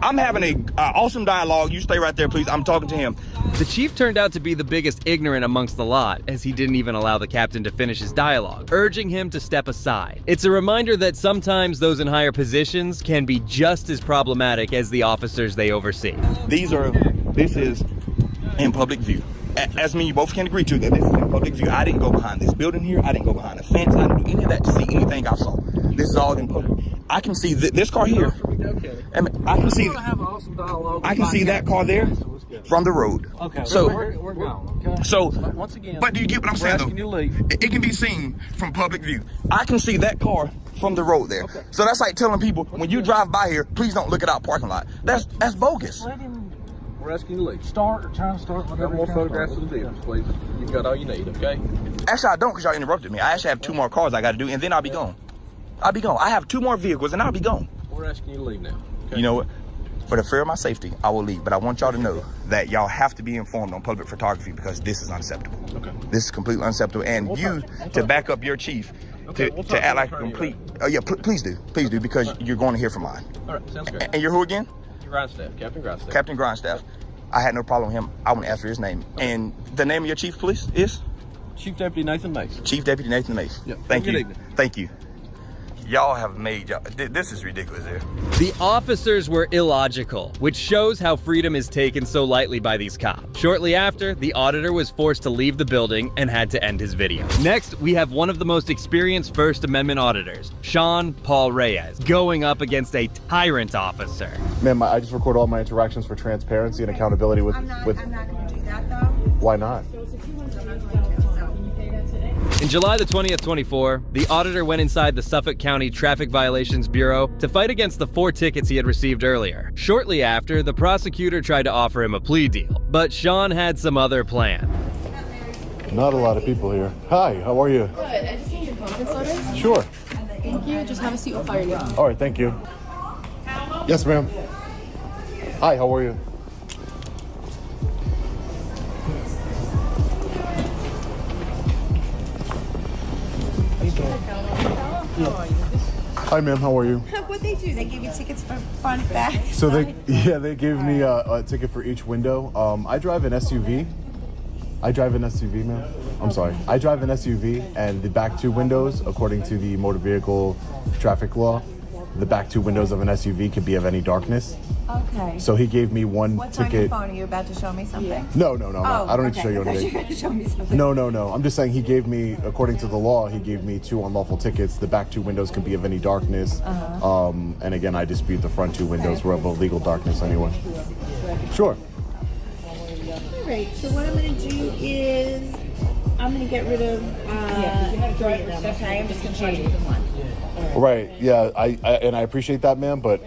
I'm having a awesome dialogue. You stay right there, please. I'm talking to him. The chief turned out to be the biggest ignorant amongst the lot, as he didn't even allow the captain to finish his dialogue, urging him to step aside. It's a reminder that sometimes those in higher positions can be just as problematic as the officers they oversee. This is in public view. As me and you both can agree to that this is in public view. I didn't go behind this building here. I didn't go behind a fence. I didn't do any of that to see anything I saw. This is all in public. I can see this car here. I can see that car there from the road. Okay. So we're gone. Okay. So once again, but do you get what I'm saying? Asking you to leave. It can be seen from public view. I can see that car from the road there. Okay. So that's like telling people when you drive by here, please don't look at our parking lot. That's bogus. We're asking you to leave. Trying to start. Got more photographs of the vehicles, please. You've got all you need, okay? Actually, I don't, because y'all interrupted me. I actually have 2 more cars I got to do, and then I'll be gone. I have 2 more vehicles, and I'll be gone. We're asking you to leave now. Okay? You know what? For the fear of my safety, I will leave. But I want y'all to know that y'all have to be informed on public photography because this is unacceptable. Okay. This is completely unacceptable. And to back up your chief, to act like a complete... please do, because you're going to hear from mine. All right, sounds good. And you're who again? Grindstaff, Captain Grindstaff. Captain Grindstaff. I had no problem with him. I want to ask for his name. Okay. And the name of your chief police is? Chief Deputy Nathan Mace. Chief Deputy Nathan Mace. Yep. Thank you. Good evening. Thank you. Y'all have made this is ridiculous here. The officers were illogical, which shows how freedom is taken so lightly by these cops. Shortly after, the auditor was forced to leave the building and had to end his video. Next, we have one of the most experienced First Amendment auditors, Sean Paul Reyes, going up against a tyrant officer. Ma'am, I just record all my interactions for transparency and accountability with... I'm not going to do that, though. Why not? In July the 20th, 24, the auditor went inside the Suffolk County Traffic Violations Bureau to fight against the 4 tickets he had received earlier. Shortly after, the prosecutor tried to offer him a plea deal, but Sean had some other plan. Not a lot of people here. Hi, how are you? Good. I just need your phone sorted. Sure. Thank you. Just have a seat. We'll fire you. All right, thank you. Yes, ma'am. Hi, how are you? Hi, ma'am. How are you? What'd they do? They gave you tickets for front, back. So they gave me a ticket for each window. I drive an SUV. I drive an SUV, ma'am. I'm sorry. I drive an SUV, and the back 2 windows, according to the motor vehicle traffic law, the back 2 windows of an SUV can be of any darkness. Okay. So he gave me one What's on your ticket. phone? Are you about to show me something? No. Oh, I don't need to show you I thought anything. you were going to show me something. No. I'm just saying he gave me, according to the law, he gave me 2 unlawful tickets. The back 2 windows can be of any darkness. And again, I dispute the front 2 windows were of a legal darkness anyway. Sure. All right. So what I'm going to do is I'm going to get rid of 3 of them. Okay. I'm just going to charge you for 1. Right. Yeah. I appreciate that, ma'am. But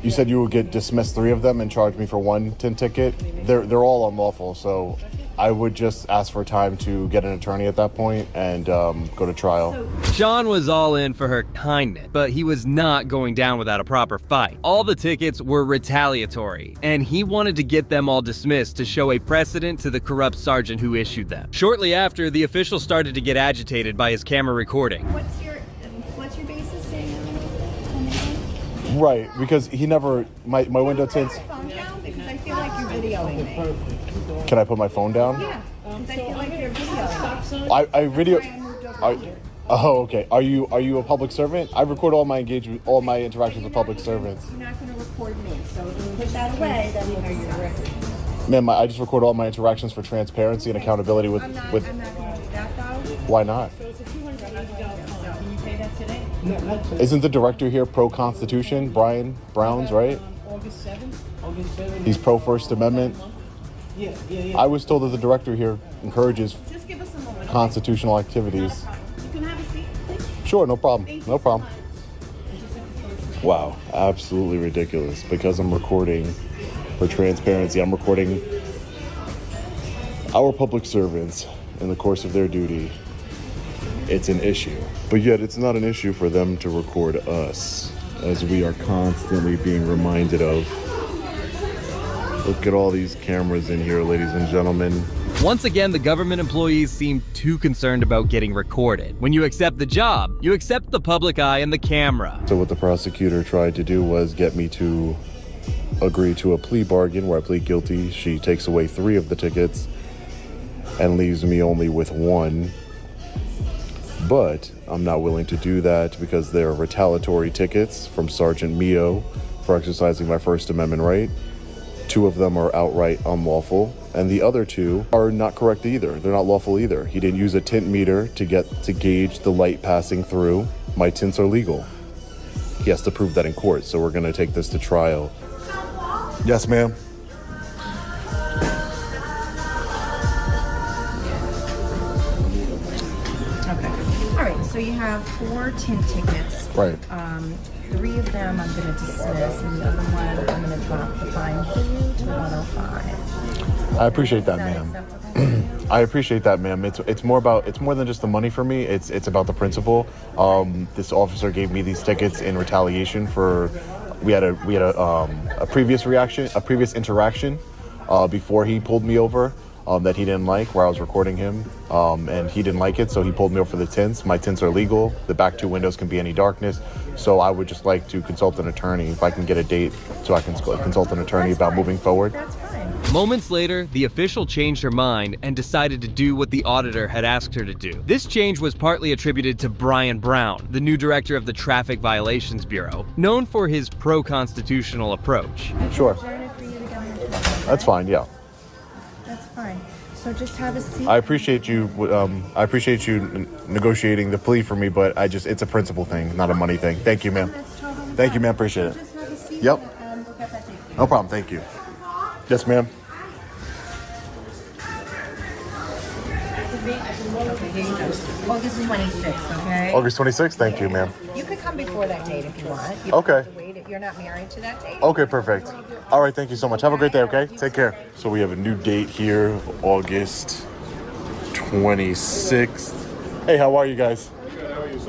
you said you would get dismissed 3 of them and charge me for 1 tin ticket. They're all unlawful. So I would just ask for time to get an attorney at that point and go to trial. Sean was all in for her kindness, but he was not going down without a proper fight. All the tickets were retaliatory, and he wanted to get them all dismissed to show a precedent to the corrupt sergeant who issued them. Shortly after, the official started to get agitated by his camera recording. What's your basis saying? Right, because he never my window tints. Phone down because I feel like you're videoing me. Can I put my phone down? Yeah, because I feel like you're videoing. I video. Oh, okay. Are you a public servant? I record all my interactions with public servants. You're not going to record me, so if you put that away, then we know you're record. Ma'am, I just record all my interactions for transparency and accountability with. I'm not going to do that though. Why not? Can you pay that today? Isn't the director here pro-Constitution? Brian Browns, right? August 7th. He's pro-First Amendment. Yeah. I was told that the director here encourages Just give us a moment. constitutional activities. You can have a seat, please. Sure, no problem. No problem. Wow, absolutely ridiculous. Because I'm recording for transparency, I'm recording our public servants in the course of their duty. It's an issue. But yet it's not an issue for them to record us, as we are constantly being reminded of. Look at all these cameras in here, ladies and gentlemen. Once again, the government employees seemed too concerned about getting recorded. When you accept the job, you accept the public eye and the camera. So what the prosecutor tried to do was get me to agree to a plea bargain where I plead guilty. She takes away 3 of the tickets and leaves me only with 1. But I'm not willing to do that because they're retaliatory tickets from Sergeant Mio for exercising my First Amendment right. 2 of them are outright unlawful, and the other 2 are not correct either. They're not lawful either. He didn't use a tint meter to gauge the light passing through. My tints are legal. He has to prove that in court, so we're gonna take this to trial. Yes, ma'am. All right, so you have 4 tint tickets. Right. 3 of them I'm going to dismiss, and the other one I'm going to drop the fine for you to 105. I appreciate that, ma'am. I appreciate that, ma'am. It's more than just the money for me. It's about the principle. This officer gave me these tickets in retaliation for we had a previous interaction before he pulled me over. That he didn't like, where I was recording him, and he didn't like it, so he pulled me over for the tints. My tints are legal. The back 2 windows can be any darkness, so I would just like to consult an attorney if I can get a date so I can consult an attorney about moving forward. That's fine. Moments later, the official changed her mind and decided to do what the auditor had asked her to do. This change was partly attributed to Brian Brown, the new director of the Traffic Violations Bureau, known for his pro-constitutional approach. Sure. That's fine, yeah. That's fine. So just have a seat. I appreciate you negotiating the plea for me, but it's a principle thing, not a money thing. Thank you, ma'am. Thank you, ma'am. Appreciate it. Just have a seat. Yep. And we'll get that taken. No problem. Thank you. Yes, ma'am. August 26th, okay? August 26th. Thank you, ma'am. You could come before that date if you want. You Okay. don't have to wait if you're not married to that date. Okay, perfect. All right, thank you so much. Have a great day, okay? Take care. So we have a new date here, August 26th. Hey, how are you guys?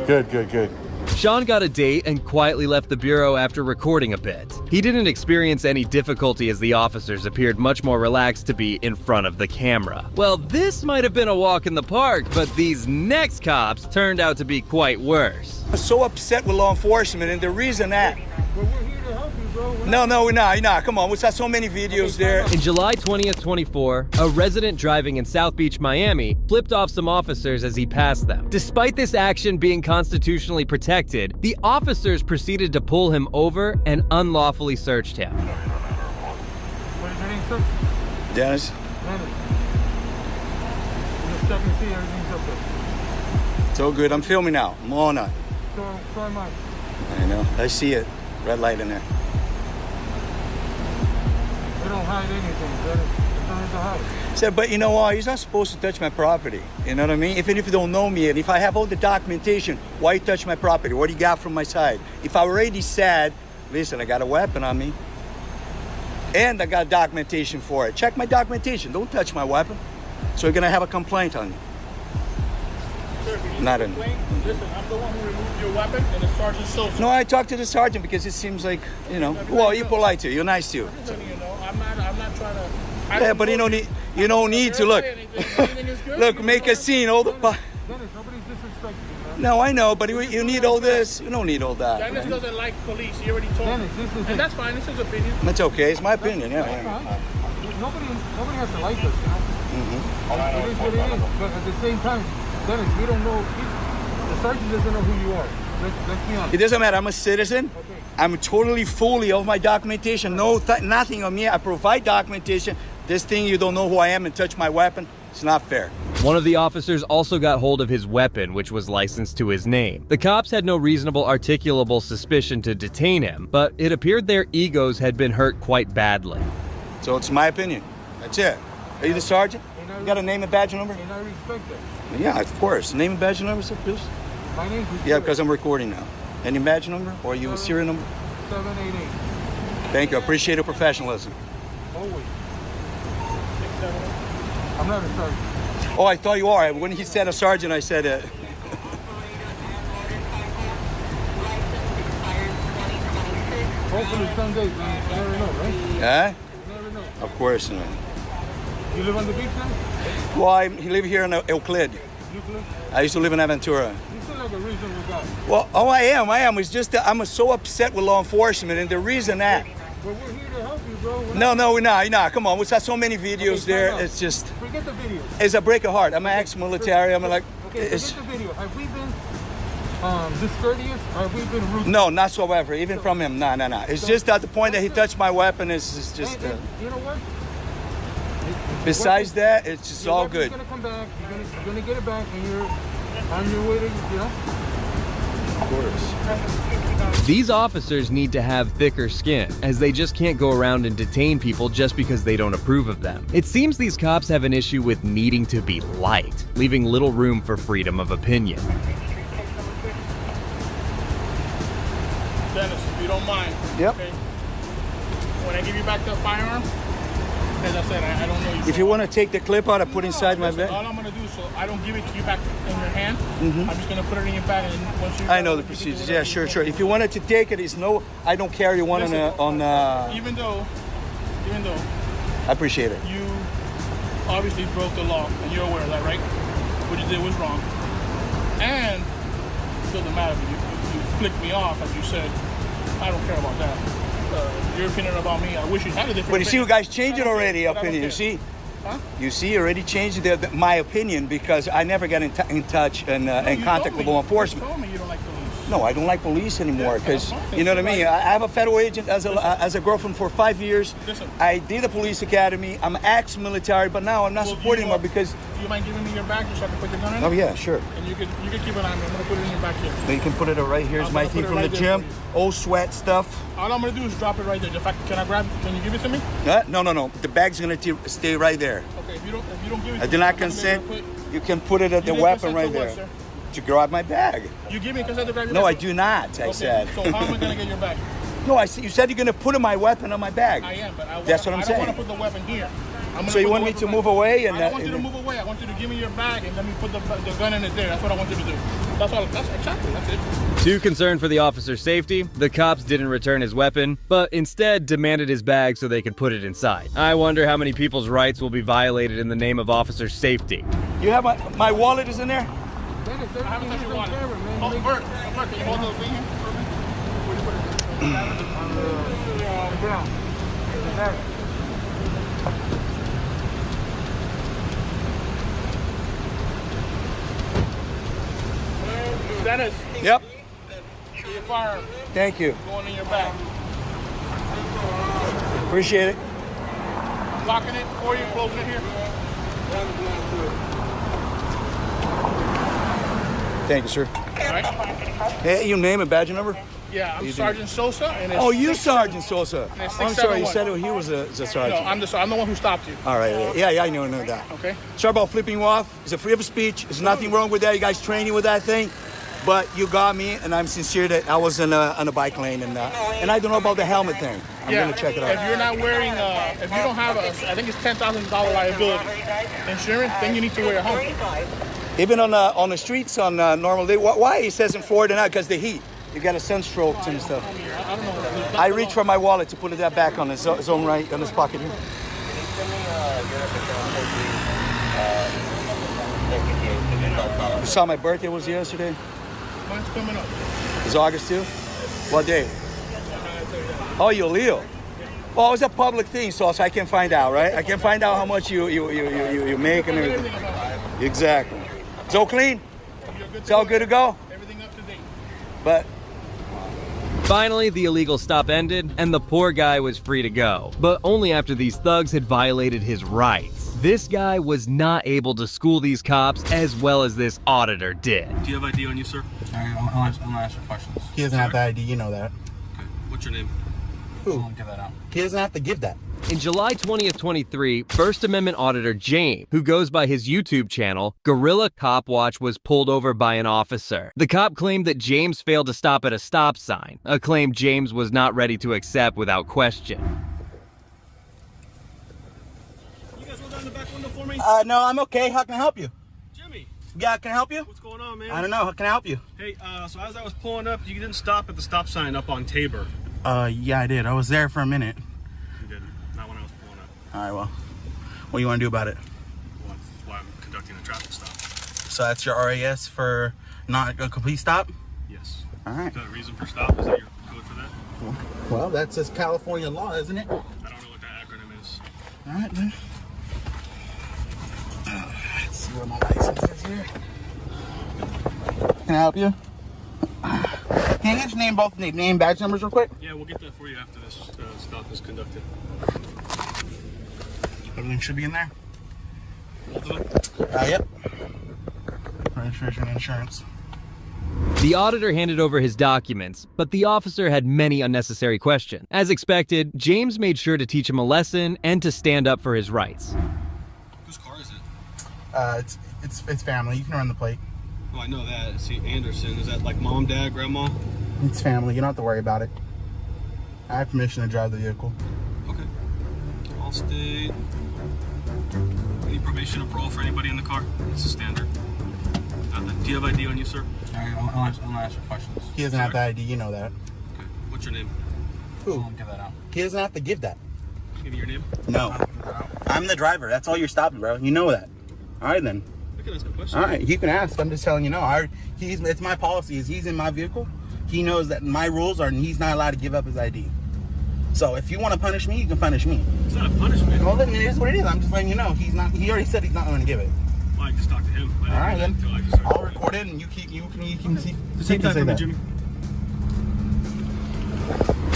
Good. Sean got a date and quietly left the bureau after recording a bit. He didn't experience any difficulty as the officers appeared much more relaxed to be in front of the camera. Well, this might have been a walk in the park, but these next cops turned out to be quite worse. I'm so upset with law enforcement, and the reason that... But we're here to help you, bro. No, we're not. Come on, we saw so many videos there. In July 20th, 24, a resident driving in South Beach, Miami, flipped off some officers as he passed them. Despite this action being constitutionally protected, the officers proceeded to pull him over and unlawfully searched him. What is your name, sir? Dennis, Dennis. Just check and see everything's up there. it's all good. I'm filming now. I'm on it. So am I. I know. I see it. Red light in there. We don't hide anything, Dennis. There's nothing to hide. Said, but you know what? He's not supposed to touch my property. You know what I mean? Even if you don't know me, and if I have all the documentation, why you touch my property? What do you got from my side? If I already said, listen, I got a weapon on me, and I got documentation for it. Check my documentation. Don't touch my weapon. So you're gonna have a complaint on you. Sir, Not in. Listen, I'm the one who removed your weapon, and the sergeant so. No, I talked to the sergeant because it seems like, you know, well, you're polite too. You're nice too. I'm not trying to. Yeah, but you don't need to look. Look, make a scene. All the. Dennis, nobody's disrespecting you, man. No, I know, but you need all this. You don't need all that. Dennis right? doesn't like police. He already told me. And that's fine. It's his opinion. That's okay. It's my opinion. Yeah. Nobody has to like us, you know. It is what it is. But at the same time, Dennis, we don't know. The sergeant doesn't know who you are. Let's be honest. It doesn't matter. I'm a citizen. Okay. I'm totally fully of my documentation. Nothing on me. I provide documentation. This thing, you don't know who I am and touch my weapon. It's not fair. One of the officers also got hold of his weapon, which was licensed to his name. The cops had no reasonable articulable suspicion to detain him, but it appeared their egos had been hurt quite badly. So it's my opinion. That's it. Are you the sergeant? You got a name and badge number? And I respect that. Yeah, of course. Name and badge number, sir, please? My name's Yeah, because I'm recording now. Any badge number or you a serial number? 788. Thank you. I appreciate your professionalism. Always. 678. I'm not a sergeant. Oh, I thought you are. When he said a sergeant, I said it. Hopefully someday, man. You never know, right? Huh? You never know. Of course, man. You live on the beach now? Well, I live here in Euclid. Euclid? I used to live in Aventura. You seem like a reasonable guy. Well, I am. It's just that I'm so upset with law enforcement, and the reason that. But we're here to help you, bro. No, we're not. Come on. We saw so many videos there. It's just. Forget the video. It's a break of heart. I'm an ex-military. I'm like. Okay, forget the video. Have we been discourteous? Have we been rude? No, not whatsoever. Even from him. No. It's just at the point that he touched my weapon. It's just. You know what? Besides that, it's just all good. You're gonna come back. You're gonna get it back, and you're on your way to, you know. Of course. These officers need to have thicker skin, as they just can't go around and detain people just because they don't approve of them. It seems these cops have an issue with needing to be liked, leaving little room for freedom of opinion. Dennis, if you don't mind. Yep. Okay? When I give you back the firearm, as I said, I don't know you. If you want to take the clip out, I put inside my bag. All I'm gonna do, so I don't give it to you back in your hand. Mhm. I'm just gonna put it in your bag, and once you. I know the procedures. Yeah, sure. If you wanted to take it, I don't carry one on. Even though, I appreciate it. you obviously broke the law, and you're aware of that, right? What you did was wrong, and it doesn't matter. You flicked me off, as you said. I don't care about that. your opinion about me. I wish you had a different But you see, you opinion. guys changed it already, opinion. You see? Huh? You see, you already changed my opinion because I never got in touch and in contact with law enforcement. You told me you don't like police. No, I don't like police anymore because, you know what I mean? I have a federal agent as a girlfriend for 5 years. Listen. I did a police academy. I'm ex-military, but now I'm not supporting anymore because... You mind giving me your bag just so I can put the gun in it? Oh, yeah, sure. And you can keep it on me. I'm going to put it in your back here. So you can put it right here. Here's my thing from the gym. Old sweat stuff. All I'm going to do is drop it right there. Can you give it to me? No. The bag's going to stay right there. Okay, if you don't give it to I me, do not I'm gonna consent. put- You can put it at the You didn't weapon consent right to what, there. sir? To grab my bag. You give me consent to grab your No, I bag? do not, I Okay, said. So how am I going to get your bag? No, you said you're going to put my weapon on my bag. I am, but That's what I'm I saying. don't want to put the weapon here. So you want me to move away? And I don't want you to move away. I want you to give me your bag and let me put the gun in it there. That's what I want you to do. That's all. That's exactly. That's it. Too concerned for the officer's safety, the cops didn't return his weapon, but instead demanded his bag so they could put it inside. I wonder how many people's rights will be violated in the name of officer safety. You have my wallet is in there? I haven't touched your wallet. Oh, Bert, can you hold the thing here for me? Where do you put it? Dennis. Yep. Your firearm. Thank you. Going in your bag. Appreciate it. Locking it for you, closing it here. Thank you, sir. All right. Hey, you name and badge number? Yeah, I'm You do. Sergeant Sosa. And it's Oh, you 6 Sergeant Sosa. and it's I'm sorry, you 671. said he was a sergeant. No, I'm the one who stopped you. All right, yeah, I know that. Okay. Sorry about flipping you off. It's a free of speech. There's nothing wrong with that. You guys training with that thing. But you got me, and I'm sincere that I was on a bike lane, and I don't know about the helmet thing. I'm gonna check it out. If you're not wearing, if you don't have I think it's $10,000 liability insurance, then you need to wear a helmet. Even on the streets on normal day. Why it says in Florida now? Because the heat. You got a sunstroke and stuff. I don't know. I reached for my wallet to put that back on his own right, on his pocket here. You saw my birthday was yesterday? Mine's coming up. It's August 2? What day? Oh, you're Leo. Well, it's a public thing, so I can find out, right? I can find out how much you make and everything. Exactly. It's all clean? It's all good to go? Everything up to date. But Finally, the illegal stop ended, and the poor guy was free to go. But only after these thugs had violated his rights. This guy was not able to school these cops as well as this auditor did. Do you have ID on you, sir? I'm gonna ask you questions. he doesn't have the ID, you know that. Okay. What's your name? Who? Give that out. He doesn't have to give that. In July 20th, 23, First Amendment auditor James, who goes by his YouTube channel, Gorilla Cop Watch, was pulled over by an officer. The cop claimed that James failed to stop at a stop sign, a claim James was not ready to accept without question. You guys hold down the back window for me? No, I'm okay. How can I help you? Jimmy. Yeah, can I help you? What's going on, man? I don't know. How can I help you? Hey, so as I was pulling up, you didn't stop at the stop sign up on Tabor. Yeah, I did. I was there for a minute. You didn't. Not when I was pulling up. All right, well, what do you want to do about it? Well, that's why I'm conducting a traffic stop. So that's your RAS for not a complete stop? Yes. All right. Is that a reason for stop? Is that your code for that? Well, that's just California law, isn't it? I don't know what that acronym is. All right, then. Let's see where my license is here. Can I help you? Can you just name both name badge numbers real quick? Yeah, we'll get that for you after this stop is conducted. Everything should be in there? Both of them? Yep. Registration and insurance. The auditor handed over his documents, but the officer had many unnecessary questions. As expected, James made sure to teach him a lesson and to stand up for his rights. Whose car is it? It's family. You can run the plate. Oh, I know that. See, Anderson. Is that like mom, dad, grandma? It's family. You don't have to worry about it. I have permission to drive the vehicle. Okay. Allstate. Any probation or parole for anybody in the car? It's a standard. Do you have ID on you, sir? I'm gonna ask you questions. He doesn't have the ID. You know that. Okay. What's your name? Who? Give that out. He doesn't have to give that. Give me your name? No. I'm the driver. That's all you're stopping, bro. You know that. All right, then. I can ask a question. All right, you can ask. I'm just telling you no. It's my policy. He's in my vehicle. He knows that my rules are, and he's not allowed to give up his ID. So if you want to punish me, you can punish me. It's not a punishment. Well, then it is what it is. I'm just letting you know. He already said he's not going to give it. Well, I just talked to him. All right, then. I'll record it, and you can see. Same time for me, Jimmy.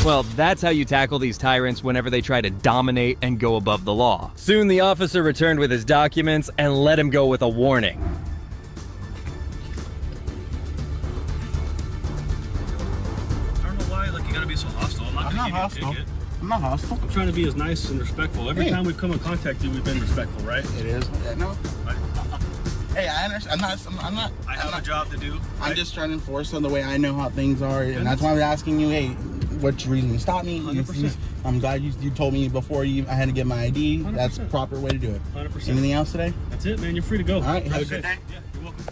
Well, that's how you tackle these tyrants whenever they try to dominate and go above the law. Soon the officer returned with his documents and let him go with a warning. I don't know why, like, you gotta be so hostile. I'm not gonna give you a ticket. I'm not hostile. I'm trying to be as nice and respectful. Every time we've come in contact with you, we've been respectful, right? It is. No. Hey, I understand. I'm not. I have a job to do. I'm just trying to enforce on the way I know how things are, and that's why I'm asking you. Hey, what's your reason to stop me? 100%. I'm glad you told me before I had to get my ID. 100%. That's the proper way to do it. 100%. Anything else today? That's it, man. You're free to go. All right. Have a good day. Yeah, you're welcome.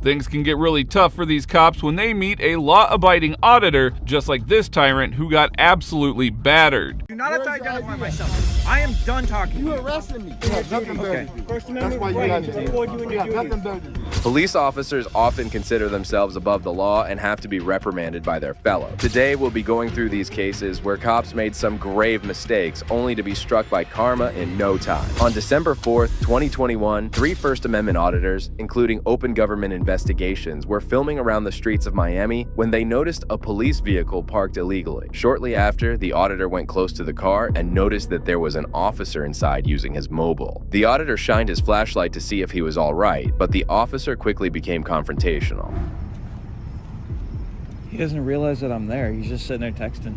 Things can get really tough for these cops when they meet a law-abiding auditor, just like this tyrant who got absolutely battered. Do not have to identify myself. I am done talking. You arrested me. You have nothing better to do. That's why you got to nothing better to do. Police officers often consider themselves above the law and have to be reprimanded by their fellows. Today, we'll be going through these cases where cops made some grave mistakes only to be struck by karma in no time. On December 4th, 2021, 3 First Amendment auditors, including open government investigations, were filming around the streets of Miami when they noticed a police vehicle parked illegally. Shortly after, the auditor went close to the car and noticed that there was an officer inside using his mobile. The auditor shined his flashlight to see if he was all right, but the officer quickly became confrontational. He doesn't realize that I'm there. He's just sitting there texting.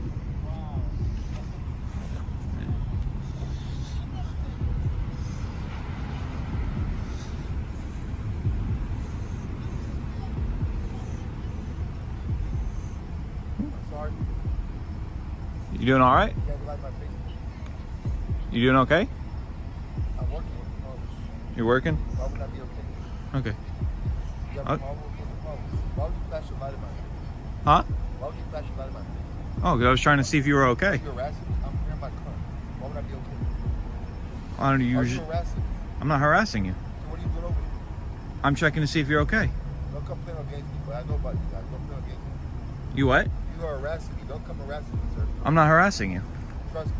You doing all right? You doing okay? I'm working. You're working? Why would I be okay? Okay. Why would you flash your light in my face? Huh? Why would you flash your light in my face? Oh, 'cause I was trying to see if you were okay. You're harassing me. I'm here in my car. Why would I be okay? Why don't you? Why are you harassing me? I'm not harassing you. So what are you doing over here? I'm checking to see if you're okay. Don't come playing against me, but I know about you guys. Don't play against me. You what? You are harassing me. Don't come harassing me, sir. I'm not harassing you. Trust me.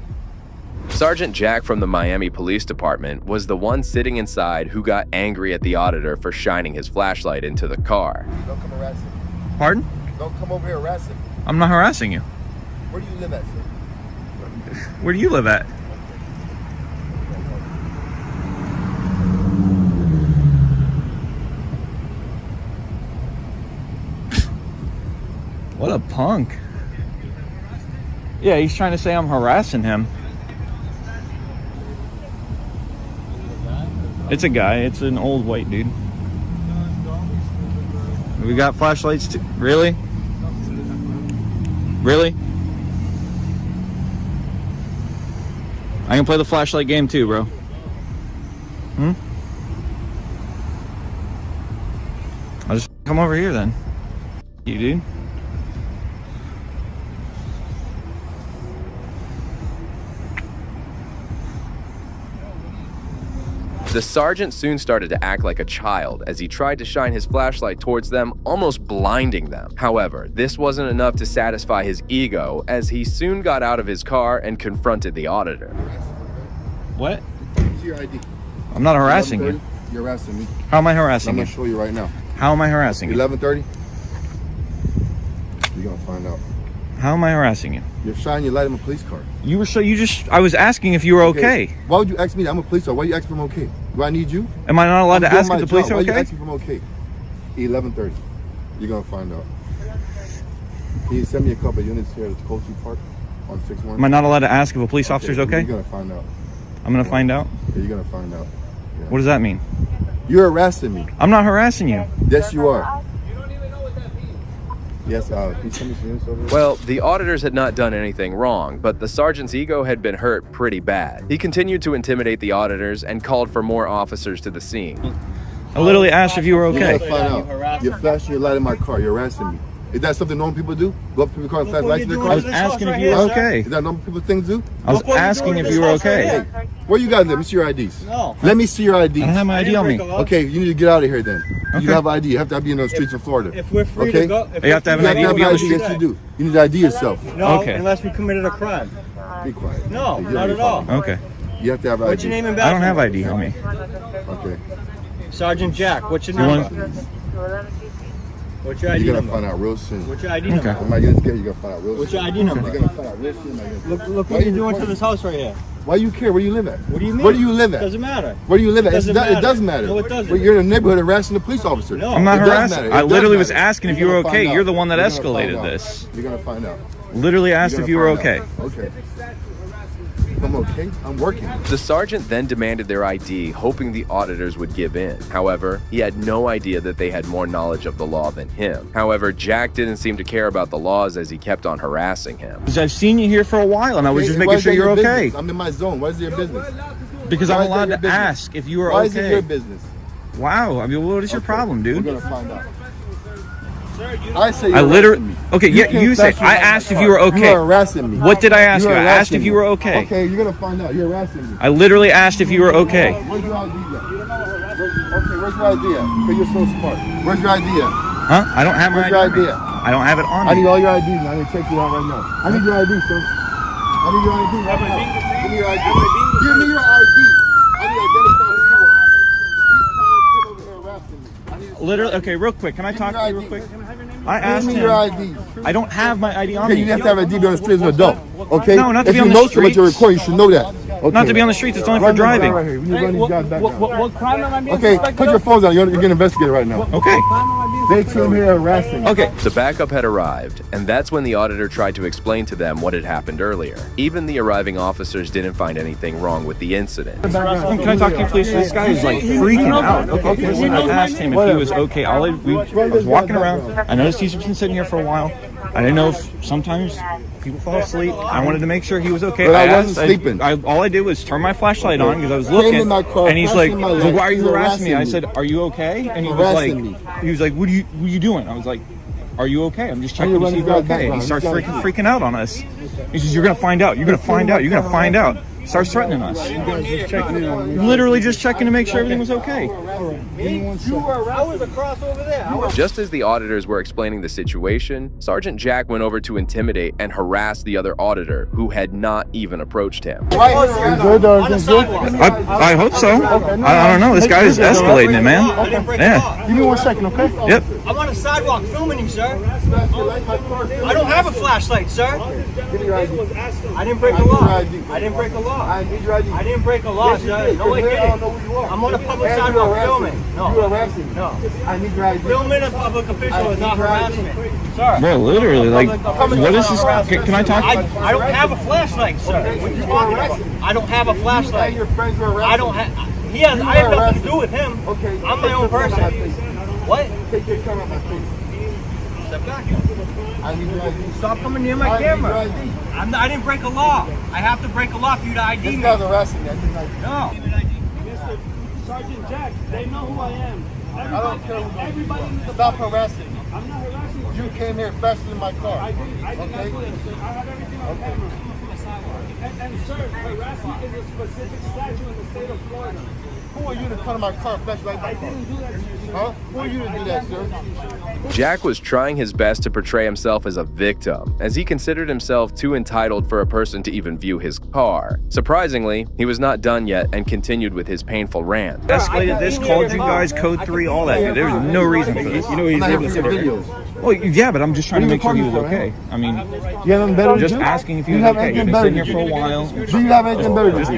Sergeant Jack from the Miami Police Department was the one sitting inside who got angry at the auditor for shining his flashlight into the car. Don't come harassing me. Pardon? Don't come over here harassing me. I'm not harassing you. Where do you live at, sir? Where do you live at? What a punk. Yeah, he's trying to say I'm harassing him. It's a guy. It's an old white dude. We got flashlights too. Really? Really? I can play the flashlight game too, bro. I'll just come over here then. You dude. The sergeant soon started to act like a child as he tried to shine his flashlight towards them, almost blinding them. However, this wasn't enough to satisfy his ego as he soon got out of his car and confronted the auditor. What? Where's your ID? I'm not harassing you. You're harassing me. How am I harassing I'm you? going to show you right now. How am I harassing you? 11:30? You're going to find out. How am I harassing you? You're shining your light in my police car. You were I was asking if you were okay. Why would you ask me that? I'm a police officer. Why are you asking if I'm okay? Do I need you? Am I not allowed to ask if the police are Why okay? are you asking if I'm okay? 11:30. You're going to find out. Can you send me a couple of units here at Coastal Park on 6-1? Am I not allowed to ask if a police officer's okay? You're going to find out. I'm going to find out? Yeah, you're going to find out. Yeah. What does that mean? You're harassing me. I'm not harassing you. Yes, you are. Yes, can you send me some units over here? Well, the auditors had not done anything wrong, but the sergeant's ego had been hurt pretty bad. He continued to intimidate the auditors and called for more officers to the scene. I literally asked if you were okay. You gotta find out. You're flashing your light in my car. You're harassing me. Is that something normal people do? Go up to the car and flash lights in their car? I was asking if you were okay. Is that normal people things do? I was asking if you were okay. Hey, where you guys live? Let me see your IDs. No. Let me see your IDs. I don't have my ID on me. Okay, you need to get out of here then. Okay. You have ID. You have to be in the streets of Florida. If we're free okay? to go, You have to have an ID to be on the street. Yes, you do. You need to ID yourself. No, Okay. unless we committed a crime. Be quiet. No, Hey, not at all. Okay. You have to have ID. What's your name and I don't badge have number? ID on me. Okay. Sergeant Jack, what's your You number? want? What's your ID You're gonna number? find out real soon. What's your ID Okay. number? Am I getting scared? You're gonna find out real soon. What's your ID number? You're gonna find out real soon. Look what you're doing to this house right here. Why you care? Where do you live at? What do you mean? Where do you live at? Doesn't matter. Where do you live at? Doesn't It matter. does matter. No, it doesn't. Well, you're in a neighborhood harassing a police officer. No. I'm not It does harassing. matter. I It does literally was matter. asking if you You're were gonna okay. find You're out. the one that You're gonna escalated find out. this. You're gonna find out. Literally asked You're if you were gonna okay. find out. Okay. I'm okay. I'm working. The sergeant then demanded their ID, hoping the auditors would give in. However, he had no idea that they had more knowledge of the law than him. However, Jack didn't seem to care about the laws as he kept on harassing him. Because I've seen you here for a while, and I was Okay, just why making is sure that you're your okay. business? I'm in my zone. What is your business? Because Why I'm is that allowed your to business? ask if you were Why okay. is it your business? Wow. I mean, what is your problem, We're dude? gonna find out. I say you're I literally. harassing me. Okay, yeah, can't you say. flash me I like my asked if car. you were okay. You are harassing me. What did I ask you? You're I asked harassing if you me. were okay. Okay, you're gonna find out. You're harassing me. I literally asked if you were okay. Where's your ID at? Okay, where's your ID at? Because you're so smart. Where's your ID at? Huh? I don't have my Where's your ID. ID at? I don't have it on I need me. all your IDs and I need to check you out right now. I need your ID, sir. I need your ID right now. Give me your ID. Give me your ID. I need to identify who you are. These clowns come over here harassing me. I need to Literally. Okay, real quick. Can I talk to you real quick? I asked Give me him. your ID. I don't have my ID on Okay, me. you have to have a ID on the street as an adult. Okay? No, not to if be you on the know so much streets. you're recording, you should know that. Okay. Not to be on the streets. It's only for Run this guy driving. Right here. We need to run these guys back now. What crime am I being Okay, suspected put your of? phones down. You're getting investigated right now. Okay. They came here harassing me. Okay. The backup had arrived, and that's when the auditor tried to explain to them what had happened earlier. Even the arriving officers didn't find anything wrong with the incident. Can I talk to you, please? This guy is like freaking out. Okay, listen, I asked him if he was okay. I was walking around. I noticed he's been sitting here for a while. I didn't know if sometimes people fall asleep. I wanted to make sure he was okay. But I wasn't sleeping. All I did was turn my flashlight on because I was Came looking. in my car, And he's flashed like, in my lights. "Why are you You're harassing me?" I harassing said, me. "Are you okay?" And he was Harassing like, me. "What are you doing?" I was like, "Are you okay? I'm just checking to run see if these you're guys back okay." now. He He's starts got freaking out on us. He says, "You're gonna find out. You're gonna find out. You're gonna find out." Starts threatening us. Literally just checking to make sure everything was okay. I was across over there. Just as the auditors were explaining the situation, Sergeant Jack went over to intimidate and harass the other auditor, who had not even approached him. I hope so. I don't know. This guy is escalating it, man. Yeah. Give me 1 second, okay? Yep. I'm on the sidewalk filming you, sir. I don't have a flashlight, sir. I didn't break a law. I didn't break a law. I need your ID. I didn't break a law, sir. No, I didn't. I'm on a public sidewalk filming. No. You're harassing me. No. I need your ID. Filming a public official is not harassment. Sir. Bro, literally, like, what is this? Can I talk? I don't have a flashlight, sir. What are you talking about? I don't have a flashlight. Your friends were harassing I don't have. I have nothing to do with him. Okay. I'm my own person. What? Take your camera off my face. Step back. I need your ID. Stop coming near my I need camera. your ID. I didn't break a law. I have to break a law for you to ID This me. guy's harassing me. I didn't ID. No. Sergeant Jack, they know who I am. I don't care who Everybody in the Stop harassing me. I'm not harassing you. You came here faster in my car. I did not do that, sir. I have everything on camera. And sir, harassment is a specific statute in the state of Florida. Who are you to come to my car and flash like my car? I didn't do that to you, sir. Huh? Who are you to do that, sir? Jack was trying his best to portray himself as a victim, as he considered himself too entitled for a person to even view his car. Surprisingly, he was not done yet and continued with his painful rant. Escalated this, called you guys, code 3, all that. There was no reason for this. You know he's able to sit here. Well, yeah, but I'm just trying to make sure he was okay. I mean, You have anything better to just do? asking if he You was have okay. He's anything been better sitting to here for a do? while. Do you have anything better to do?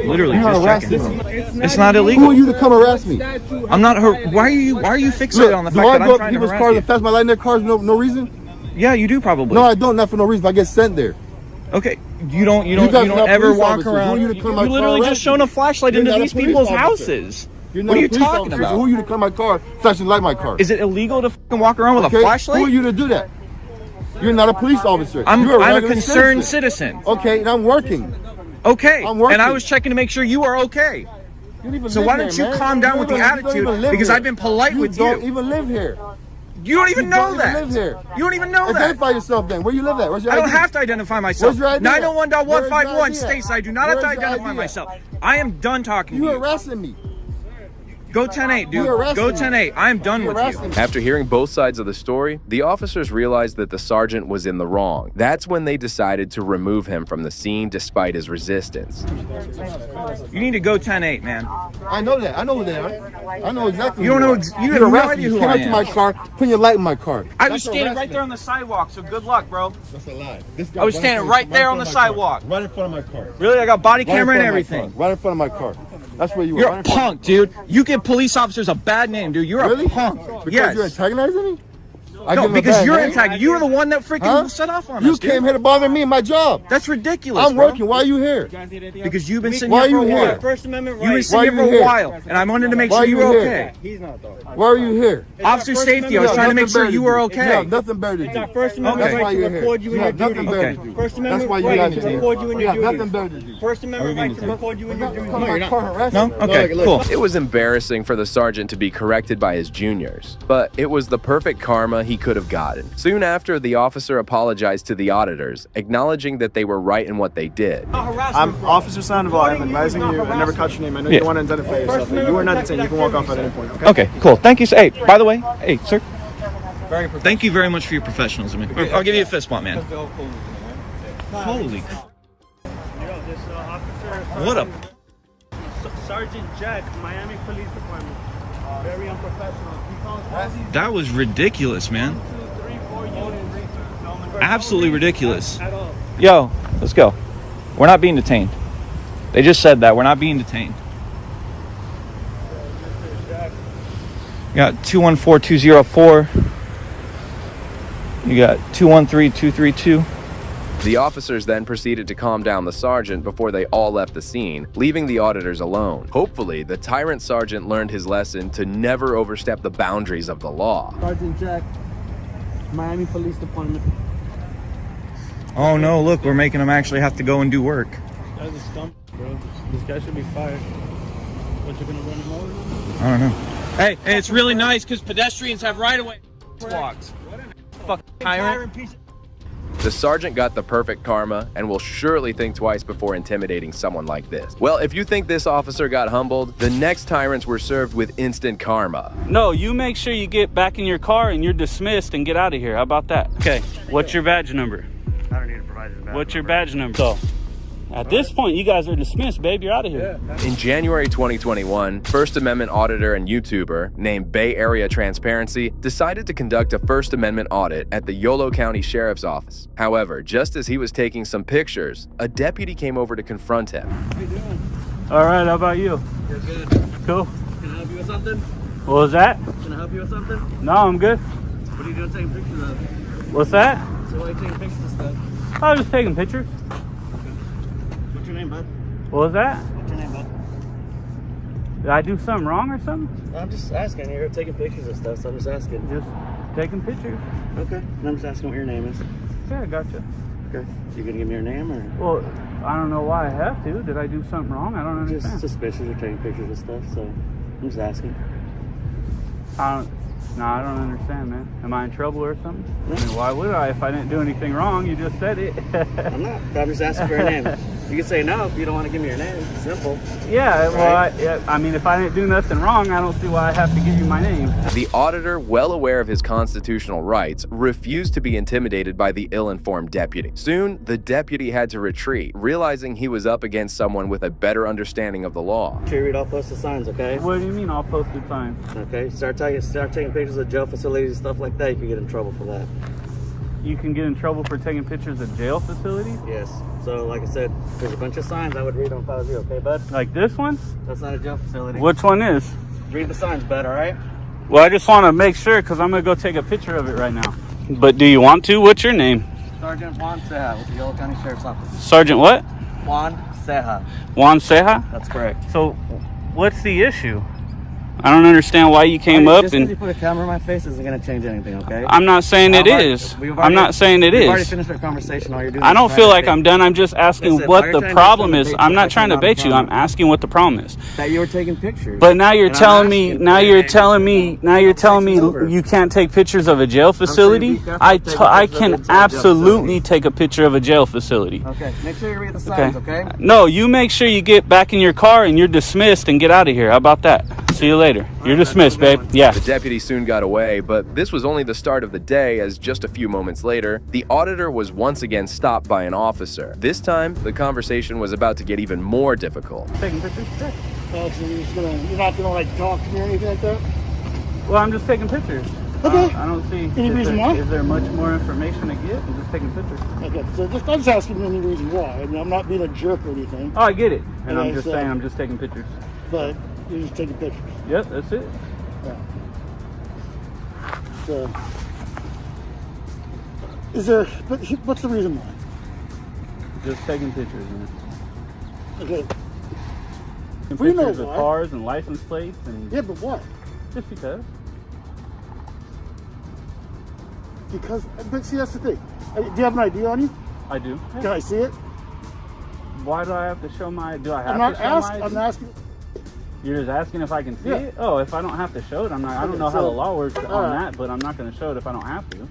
Literally You're just harassing checking. me. It's not Who illegal. are you to come harass me? I'm not. Why are you fixated on the do fact I that go I'm up trying to people's harass cars you? and flash my light in their cars no reason? Yeah, you do probably. No, I don't. Not for no reason. If I get sent there. Okay, you don't guys are not ever police walk officers. Who around. are you to come to my You car literally harass just shone me? a flashlight You're into not a these police people's officer. houses. You're not What are a you police talking officer, so about? who are you to come to my car, flashing light my car? Is it illegal to fucking walk around with Okay, a flashlight? Who are you to do that? You're not a police officer. I'm You're a regular concerned citizen. Okay, and I'm working. Okay, I'm working. and I was checking to make sure you are okay. You don't even So live why here, don't you man. calm down with the You don't attitude? even live Because here. I've been polite with You don't you. even live here. You don't even know that. Live here. You don't even know that. Identify yourself then. Where you live at? Where's your I ID? don't have to identify myself. Where's your ID? 901.151 states I do not have to Where's your identify ID? myself. I am done talking to you. You arresting me. Go 10-8, dude. You arrested Go me. 10-8. I am done with you. After hearing both sides of the story, the officers realized that the sergeant was in the wrong. That's when they decided to remove him from the scene despite his resistance. You need to go 10-8, man. I know that. I know who they are. I know exactly. You don't know. You have no idea who I Came up to my car, putting your light in my car. I was standing right there on the sidewalk, so good luck, bro. That's a lie. This guy I was standing right there on the sidewalk. Right in front of my car. Really? I got body Right in camera and front of my everything. car. Right in front of my car. That's where you were. You're Right a in front punk, dude. You give police officers a bad name, dude. You're Really? a punk. Because Yes. you're antagonizing me? I No, give him a because bad you're name? antagonizing. You were the one that freaking set off on You us, dude. came here to bother me in my job. That's ridiculous, I'm bro. working. Why are you here? Because you've been sitting Why here are for a you while. here? First Amendment You've been right. sitting Why here are for you a here? while, and I wanted to make Why sure are you you were here? okay. He's not though. Why are you here? Officer First safety, I was Amendment trying to make nothing sure better you to were do. okay. You have nothing better to It's do. our First Amendment That's why right to you're here. record you in You your have nothing duties. better Okay. to do. First That's Amendment why you right got to me. record you in You your have duties. nothing better to do. First Amendment right to record you in your duties. No, you're not. No? Okay, cool. It was embarrassing for the sergeant to be corrected by his juniors, but it was the perfect karma he could have gotten. Soon after, the officer apologized to the auditors, acknowledging that they were right in what they did. I'm Officer Sandoval. I'm advising you. I never caught your name. I know you don't want to identify yourself. You are not detained. You can walk off at any point. Okay. Okay, cool. Thank you. Hey, by the way, hey, sir. Thank you very much for your professionalism. I'll give you a fist bump, man. Holy. What a. Sergeant Jack, Miami Police Department. Very unprofessional. That was ridiculous, man. Absolutely ridiculous. Yo, let's go. We're not being detained. They just said that. We're not being detained. You got 214204. You got 213232. The officers then proceeded to calm down the sergeant before they all left the scene, leaving the auditors alone. Hopefully, the tyrant sergeant learned his lesson to never overstep the boundaries of the law. Sergeant Jack, Miami Police Department. Oh no, look, we're making them actually have to go and do work. This guy's a stump, bro. This guy should be fired. What, you're gonna run him over? I don't know. Hey, it's really nice because pedestrians have right-of-way walks. Fucking tyrant. The sergeant got the perfect karma and will surely think twice before intimidating someone like this. Well, if you think this officer got humbled, the next tyrants were served with instant karma. No, you make sure you get back in your car and you're dismissed and get out of here. How about that? Okay, what's your badge number? I don't need to provide his badge. What's your badge number? So, at this point, you guys are dismissed, babe. You're out of here. In January 2021, First Amendment auditor and YouTuber named Bay Area Transparency decided to conduct a First Amendment audit at the Yolo County Sheriff's Office. However, just as he was taking some pictures, a deputy came over to confront him. How you doing? All right, how about you? You're good. Cool. Can I help you with something? What was that? Can I help you with something? No, I'm good. What are you doing taking pictures of? What's that? So why are you taking pictures of stuff? I was just taking pictures. What's your name, bud? What was that? What's your name, bud? Did I do something wrong or something? I'm just asking. You're taking pictures of stuff, so I'm just asking. Just taking pictures. Okay. And I'm just asking what your name is. Yeah, I gotcha. Okay. You gonna give me your name or? Well, I don't know why I have to. Did I do something wrong? I don't understand. Just suspicious you're taking pictures of stuff, so I'm just asking. I don't understand, man. Am I in trouble or something? I mean, why would I if I didn't do anything wrong? You just said it. I'm not. I'm just asking for your name. You can say no if you don't want to give me your name. It's simple. Yeah, Right? well, I mean, if I didn't do nothing wrong, I don't see why I have to give you my name. The auditor, well aware of his constitutional rights, refused to be intimidated by the ill-informed deputy. Soon, the deputy had to retreat, realizing he was up against someone with a better understanding of the law. Make sure you read all posted signs, okay? What do you mean all posted signs? Okay, start taking pictures of jail facilities and stuff like that. You can get in trouble for that. You can get in trouble for taking pictures of jail facilities? Yes. So, like I said, there's a bunch of signs. I would read them if I was you, okay, bud? Like this one? That's not a jail facility. Which one is? Read the signs, bud, all right? Well, I just want to make sure because I'm going to go take a picture of it right now. But do you want to? What's your name? Sergeant Juan Ceja with the Yolo County Sheriff's Office. Sergeant what? Juan Ceja. Juan Ceja? That's correct. So, what's the issue? I don't understand why you came up just and. Just because you put a camera in my face isn't going to change anything, okay? I'm not saying it is. I'm not saying it We've is. already finished our conversation. All you're doing I don't feel like I'm done. I'm just asking what the problem is. I'm not trying to bait you. I'm asking what the problem is. That you were taking pictures. But now you're telling me. Now you're telling me you can't take pictures of a jail facility. I can absolutely take a picture of a jail facility. Okay. Make sure you read the signs, okay? No, you make sure you get back in your car and you're dismissed and get out of here. How about that? See you later. You're dismissed, babe. Yeah. The deputy soon got away, but this was only the start of the day, as just a few moments later, the auditor was once again stopped by an officer. This time, the conversation was about to get even more difficult. Taking pictures? So you're not gonna like talk to me or anything like that? Well, I'm just taking pictures. Okay. I don't see. Any reason why? Is there much more information to get? I'm just taking pictures. Okay. So I'm just asking any reason why. I mean, I'm not being a jerk or anything. Oh, I get it. And Okay, I'm just saying I'm just taking pictures. But you're just taking pictures. Yep, that's it. Yeah. So, but what's the reason why? Just taking pictures. Man. Okay. We know of cars and license plates and. Yeah, but why? Just because. But see, that's the thing. Do you have an ID on you? I do. Yeah. Can I see it? Why do I have to show my? Do I have to show my ID? I'm asking. You're just asking if I can see it? Oh, if I don't have to show it, I'm not. I don't know how the law works on that, but I'm not going to show it if I don't have to.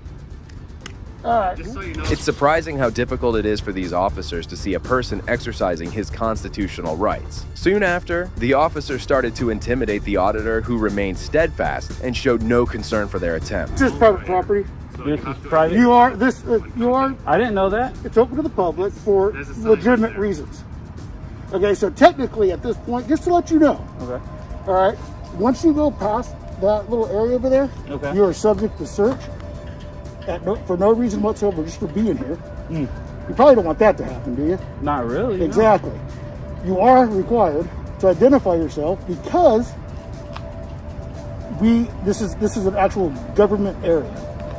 Just so you know. It's surprising how difficult it is for these officers to see a person exercising his constitutional rights. Soon after, the officer started to intimidate the auditor, who remained steadfast and showed no concern for their attempt. This is private property. This is private. You are. I didn't know that. It's open to the public for legitimate reasons. Okay, so technically at this point, just to let you know. Okay. All right. Once you go past that little area over there, you are subject to search for no reason whatsoever, just for being here. You probably don't want that to happen, do you? Not really. Exactly. No. You are required to identify yourself because this is an actual government area.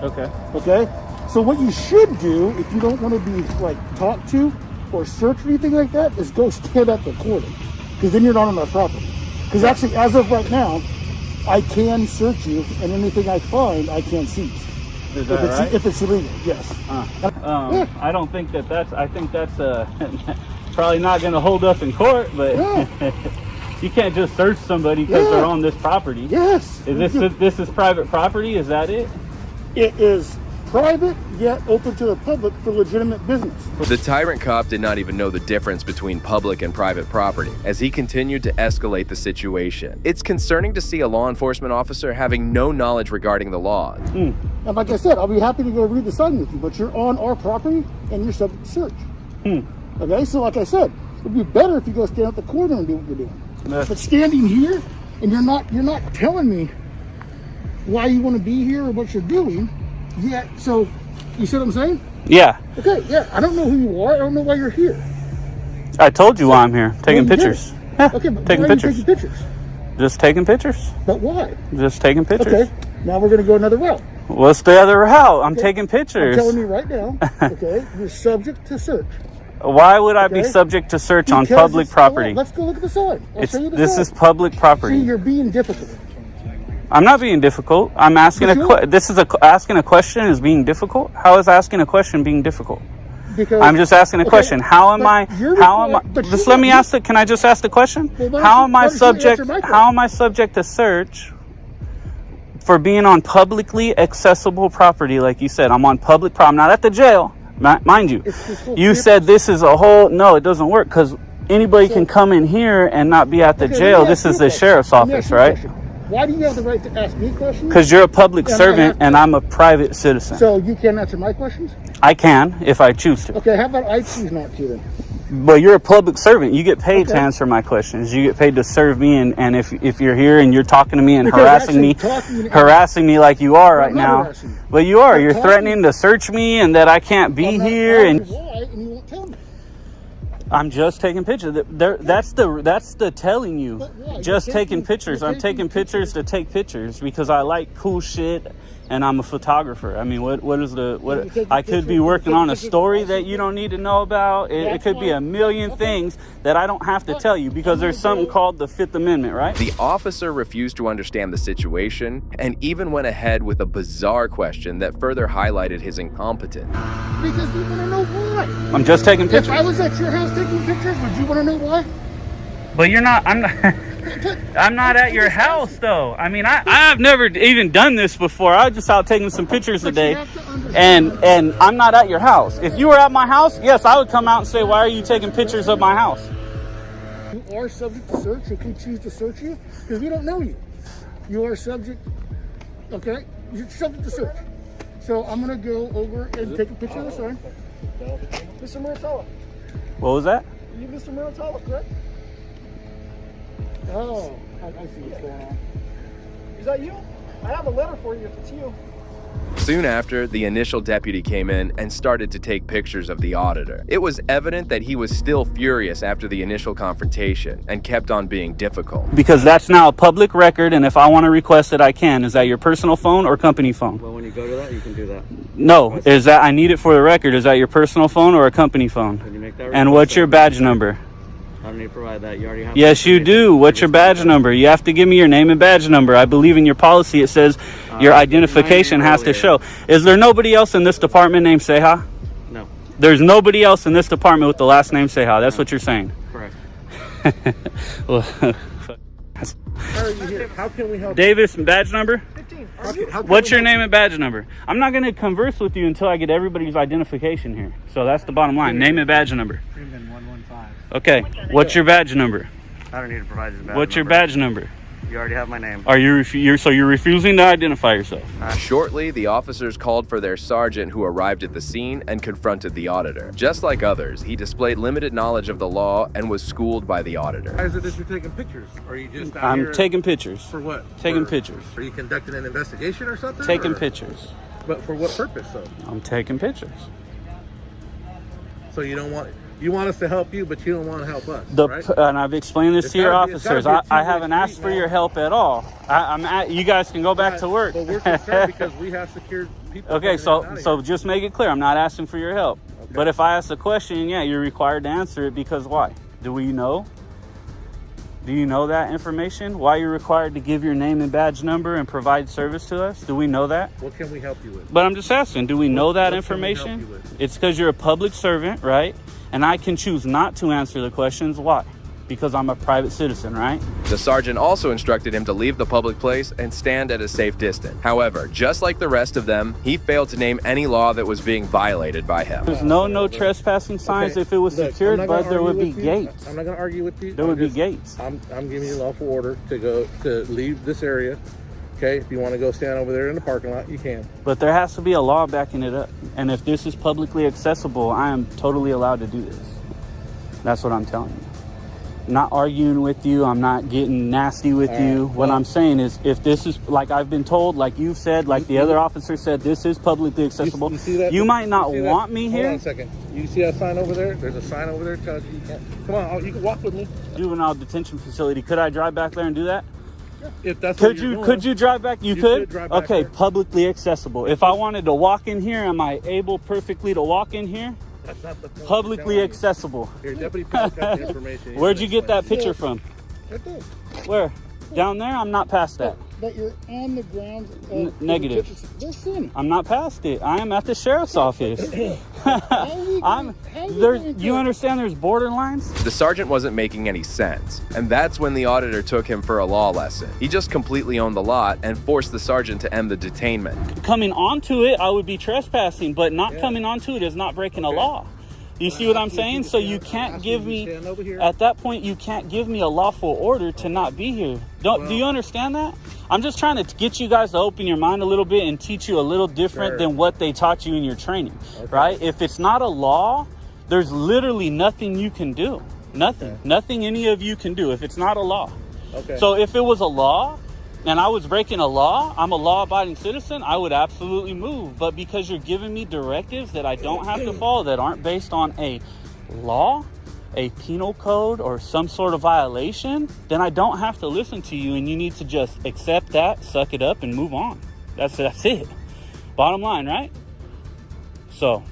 Okay. Okay. So what you should do, if you don't want to be like talked to or searched or anything like that, is go stand at the corner, because then you're not on my property. Because actually, as of right now, I can search you, and anything I find, I can seize. Is that right? If it's illegal, yes. I don't think that's. I think that's probably not going to hold up in court, but you can't just search somebody because they're on this property. Yes. Is this is private property? Is that it? It is private, yet open to the public for legitimate business. The tyrant cop did not even know the difference between public and private property, as he continued to escalate the situation. It's concerning to see a law enforcement officer having no knowledge regarding the law. And like I said, I'll be happy to go read the sign with you, but you're on our property and you're subject to search. Okay, so like I said, it would be better if you go stand at the corner and do what you're doing. But standing here and you're not telling me why you want to be here or what you're doing. Yeah, so you see what I'm saying? Yeah. Okay, yeah. I don't know who you are. I don't know why you're here. I told you why I'm here. Taking pictures. Yeah, okay, but taking why pictures. Are you taking pictures? Just taking pictures. But why? Just taking pictures. Okay, now we're going to go another route. What's the other route? I'm taking pictures. I'm telling you right now, okay, you're subject to search. Why would I be subject to search on public property? Let's go look at the sign. I'll show you the sign. This is public property. See, you're being difficult. I'm not being difficult. I'm asking asking a question is being difficult. How is asking a question being difficult? Because I'm just asking a question. How am I? Just let me ask it. Can I just ask the question? How am I subject to search for being on publicly accessible property? Like you said, I'm on public property. I'm not at the jail, mind you. You said this is a whole. No, it doesn't work, because anybody can come in here and not be at the jail. This is the sheriff's office, right? Why do you have the right to ask me questions? Because you're a public servant and I'm a private citizen. So you can't answer my questions? I can, if I choose to. Okay, how about I choose not to then? But you're a public servant. You get paid to answer my questions. You get paid to serve me, and if you're here and you're talking to me and harassing me like you are right now. But you are. You're threatening to search me and that I can't be here. And why, and you won't tell me. I'm just taking pictures. That's the telling you. Just taking pictures. I'm taking pictures to take pictures because I like cool shit and I'm a photographer. I mean, what is the, what, I could be working on a story that you don't need to know about. It could be a million things that I don't have to tell you because there's something called the Fifth Amendment, right? The officer refused to understand the situation and even went ahead with a bizarre question that further highlighted his incompetence. Because you want to know why. I'm just taking pictures. If I was at your house taking pictures, would you want to know why? But you're not, I'm not at your house though. I mean, I've never even done this before. I was just out taking some pictures today, and I'm not at your house. If you were at my house, yes, I would come out and say, why are you taking pictures of my house? You are subject to search if we choose to search you, because we don't know you. You are subject, okay? You're subject to search. So I'm gonna go over and take a picture of the sign. Mr. Muratalla. What was that? Are you Mr. Muratalla, correct? Oh, I see what's going on. Is that you? I have a letter for you if it's you. Soon after, the initial deputy came in and started to take pictures of the auditor. It was evident that he was still furious after the initial confrontation and kept on being difficult. Because that's now a public record, and if I want to request it, I can. Is that your personal phone or company phone? Well, when you go to that, you can do that. No, is that, I need it for the record. Is that your personal phone or a company phone? When you make that And what's your badge number? I don't need to provide that. You already have. Yes, you do. What's your badge number? You have to give me your name and badge number. I believe in your policy. It says your identification has to show. Is there nobody else in this department named Seha? No. There's nobody else in this department with the last name Seha. That's what you're saying. Correct. Well, How are you here? How can we help? Davis, badge number? 15. What's your name and badge number? I'm not going to converse with you until I get everybody's identification here. So that's the bottom line. Name and badge number. Freeman 115. Okay. What's your badge number? I don't need to provide his badge. What's your badge number? You already have my name. Are you so you're refusing to identify yourself? Shortly, the officers called for their sergeant who arrived at the scene and confronted the auditor. Just like others, he displayed limited knowledge of the law and was schooled by the auditor. Why is it that you're taking pictures? Are you just out I'm here taking pictures. For what? Taking pictures. Are you conducting an investigation or something? Taking pictures. But for what purpose, though? I'm taking pictures. So you don't want... You want us to help you, but you don't want to help us, right? And I've explained this to your officers. I haven't asked for your help at all. You guys can go back to work. But we're concerned because we have secured people. Okay, so just make it clear. I'm not asking for your help. Okay. But if I ask a question, yeah, you're required to answer it because why? Do we know? Do you know that information? Why you're required to give your name and badge number and provide service to us? Do we know that? What can we help you with? But I'm just asking, do we know that information? It's because you're a public servant, right? And I can choose not to answer the questions. Why? Because I'm a private citizen, right? The sergeant also instructed him to leave the public place and stand at a safe distance. However, just like the rest of them, he failed to name any law that was being violated by him. There's no trespassing signs. Okay. If it was secured, but there would be gates. I'm not going to argue with you. There would be gates. I'm giving you lawful order to leave this area. Okay, if you want to go stand over there in the parking lot, you can. But there has to be a law backing it up. And if this is publicly accessible, I am totally allowed to do this. That's what I'm telling you. I'm not arguing with you. I'm not getting nasty with you. What I'm saying is, if this is, like I've been told, like you've said, like the other officer said, this is publicly accessible. You see that? You might not want me here. Hold on a second. You see that sign over there? There's a sign over there telling you can't. Come on, you can walk with me. Juvenile detention facility. Could I drive back there and do that? If that's could you drive back? You could? Drive back okay, there. Publicly accessible. If I wanted to walk in here, am I able perfectly to walk in here? That's not the point. Publicly accessible. Here, Deputy Peacock got the information. Where'd you get that picture from? Right there. Where? Down there? I'm not past that. But you're on the grounds. Negative. I'm not past it. I am at the sheriff's office. You understand there's borderlines? The sergeant wasn't making any sense, and that's when the auditor took him for a law lesson. He just completely owned the lot and forced the sergeant to end the detainment. Coming onto it, I would be trespassing, but not coming onto it is not breaking a law. You see what I'm saying? So you can't give me, at that point, you can't give me a lawful order to not be here. Do you understand that? I'm just trying to get you guys to open your mind a little bit and teach you a little different than what they taught you in your training, right? If it's not a law, there's literally nothing you can do. Nothing any of you can do if it's not a law. So if it was a law and I was breaking a law, I'm a law-abiding citizen, I would absolutely move. But because you're giving me directives that I don't have to follow, that aren't based on a law, a penal code, or some sort of violation, then I don't have to listen to you, and you need to just accept that, suck it up, and move on. That's it. Bottom line, right? So,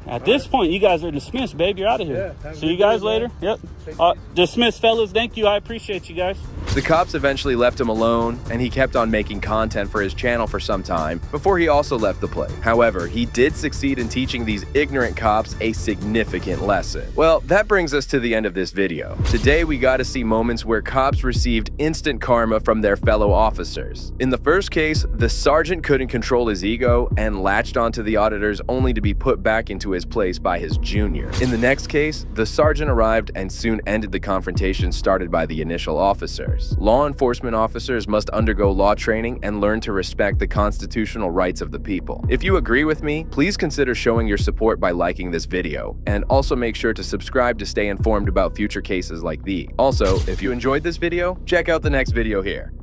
at this point, you guys are dismissed, babe. You're out of here. Yeah, see you guys later. Yep. Dismissed, fellas. Thank you. I appreciate you guys. The cops eventually left him alone, and he kept on making content for his channel for some time before he also left the place. However, he did succeed in teaching these ignorant cops a significant lesson. Well, that brings us to the end of this video. Today, we got to see moments where cops received instant karma from their fellow officers. In the first case, the sergeant couldn't control his ego and latched onto the auditors only to be put back into his place by his junior. In the next case, the sergeant arrived and soon ended the confrontation started by the initial officers. Law enforcement officers must undergo law training and learn to respect the constitutional rights of the people. If you agree with me, please consider showing your support by liking this video, and also make sure to subscribe to stay informed about future cases like these. Also, if you enjoyed this video, check out the next video here.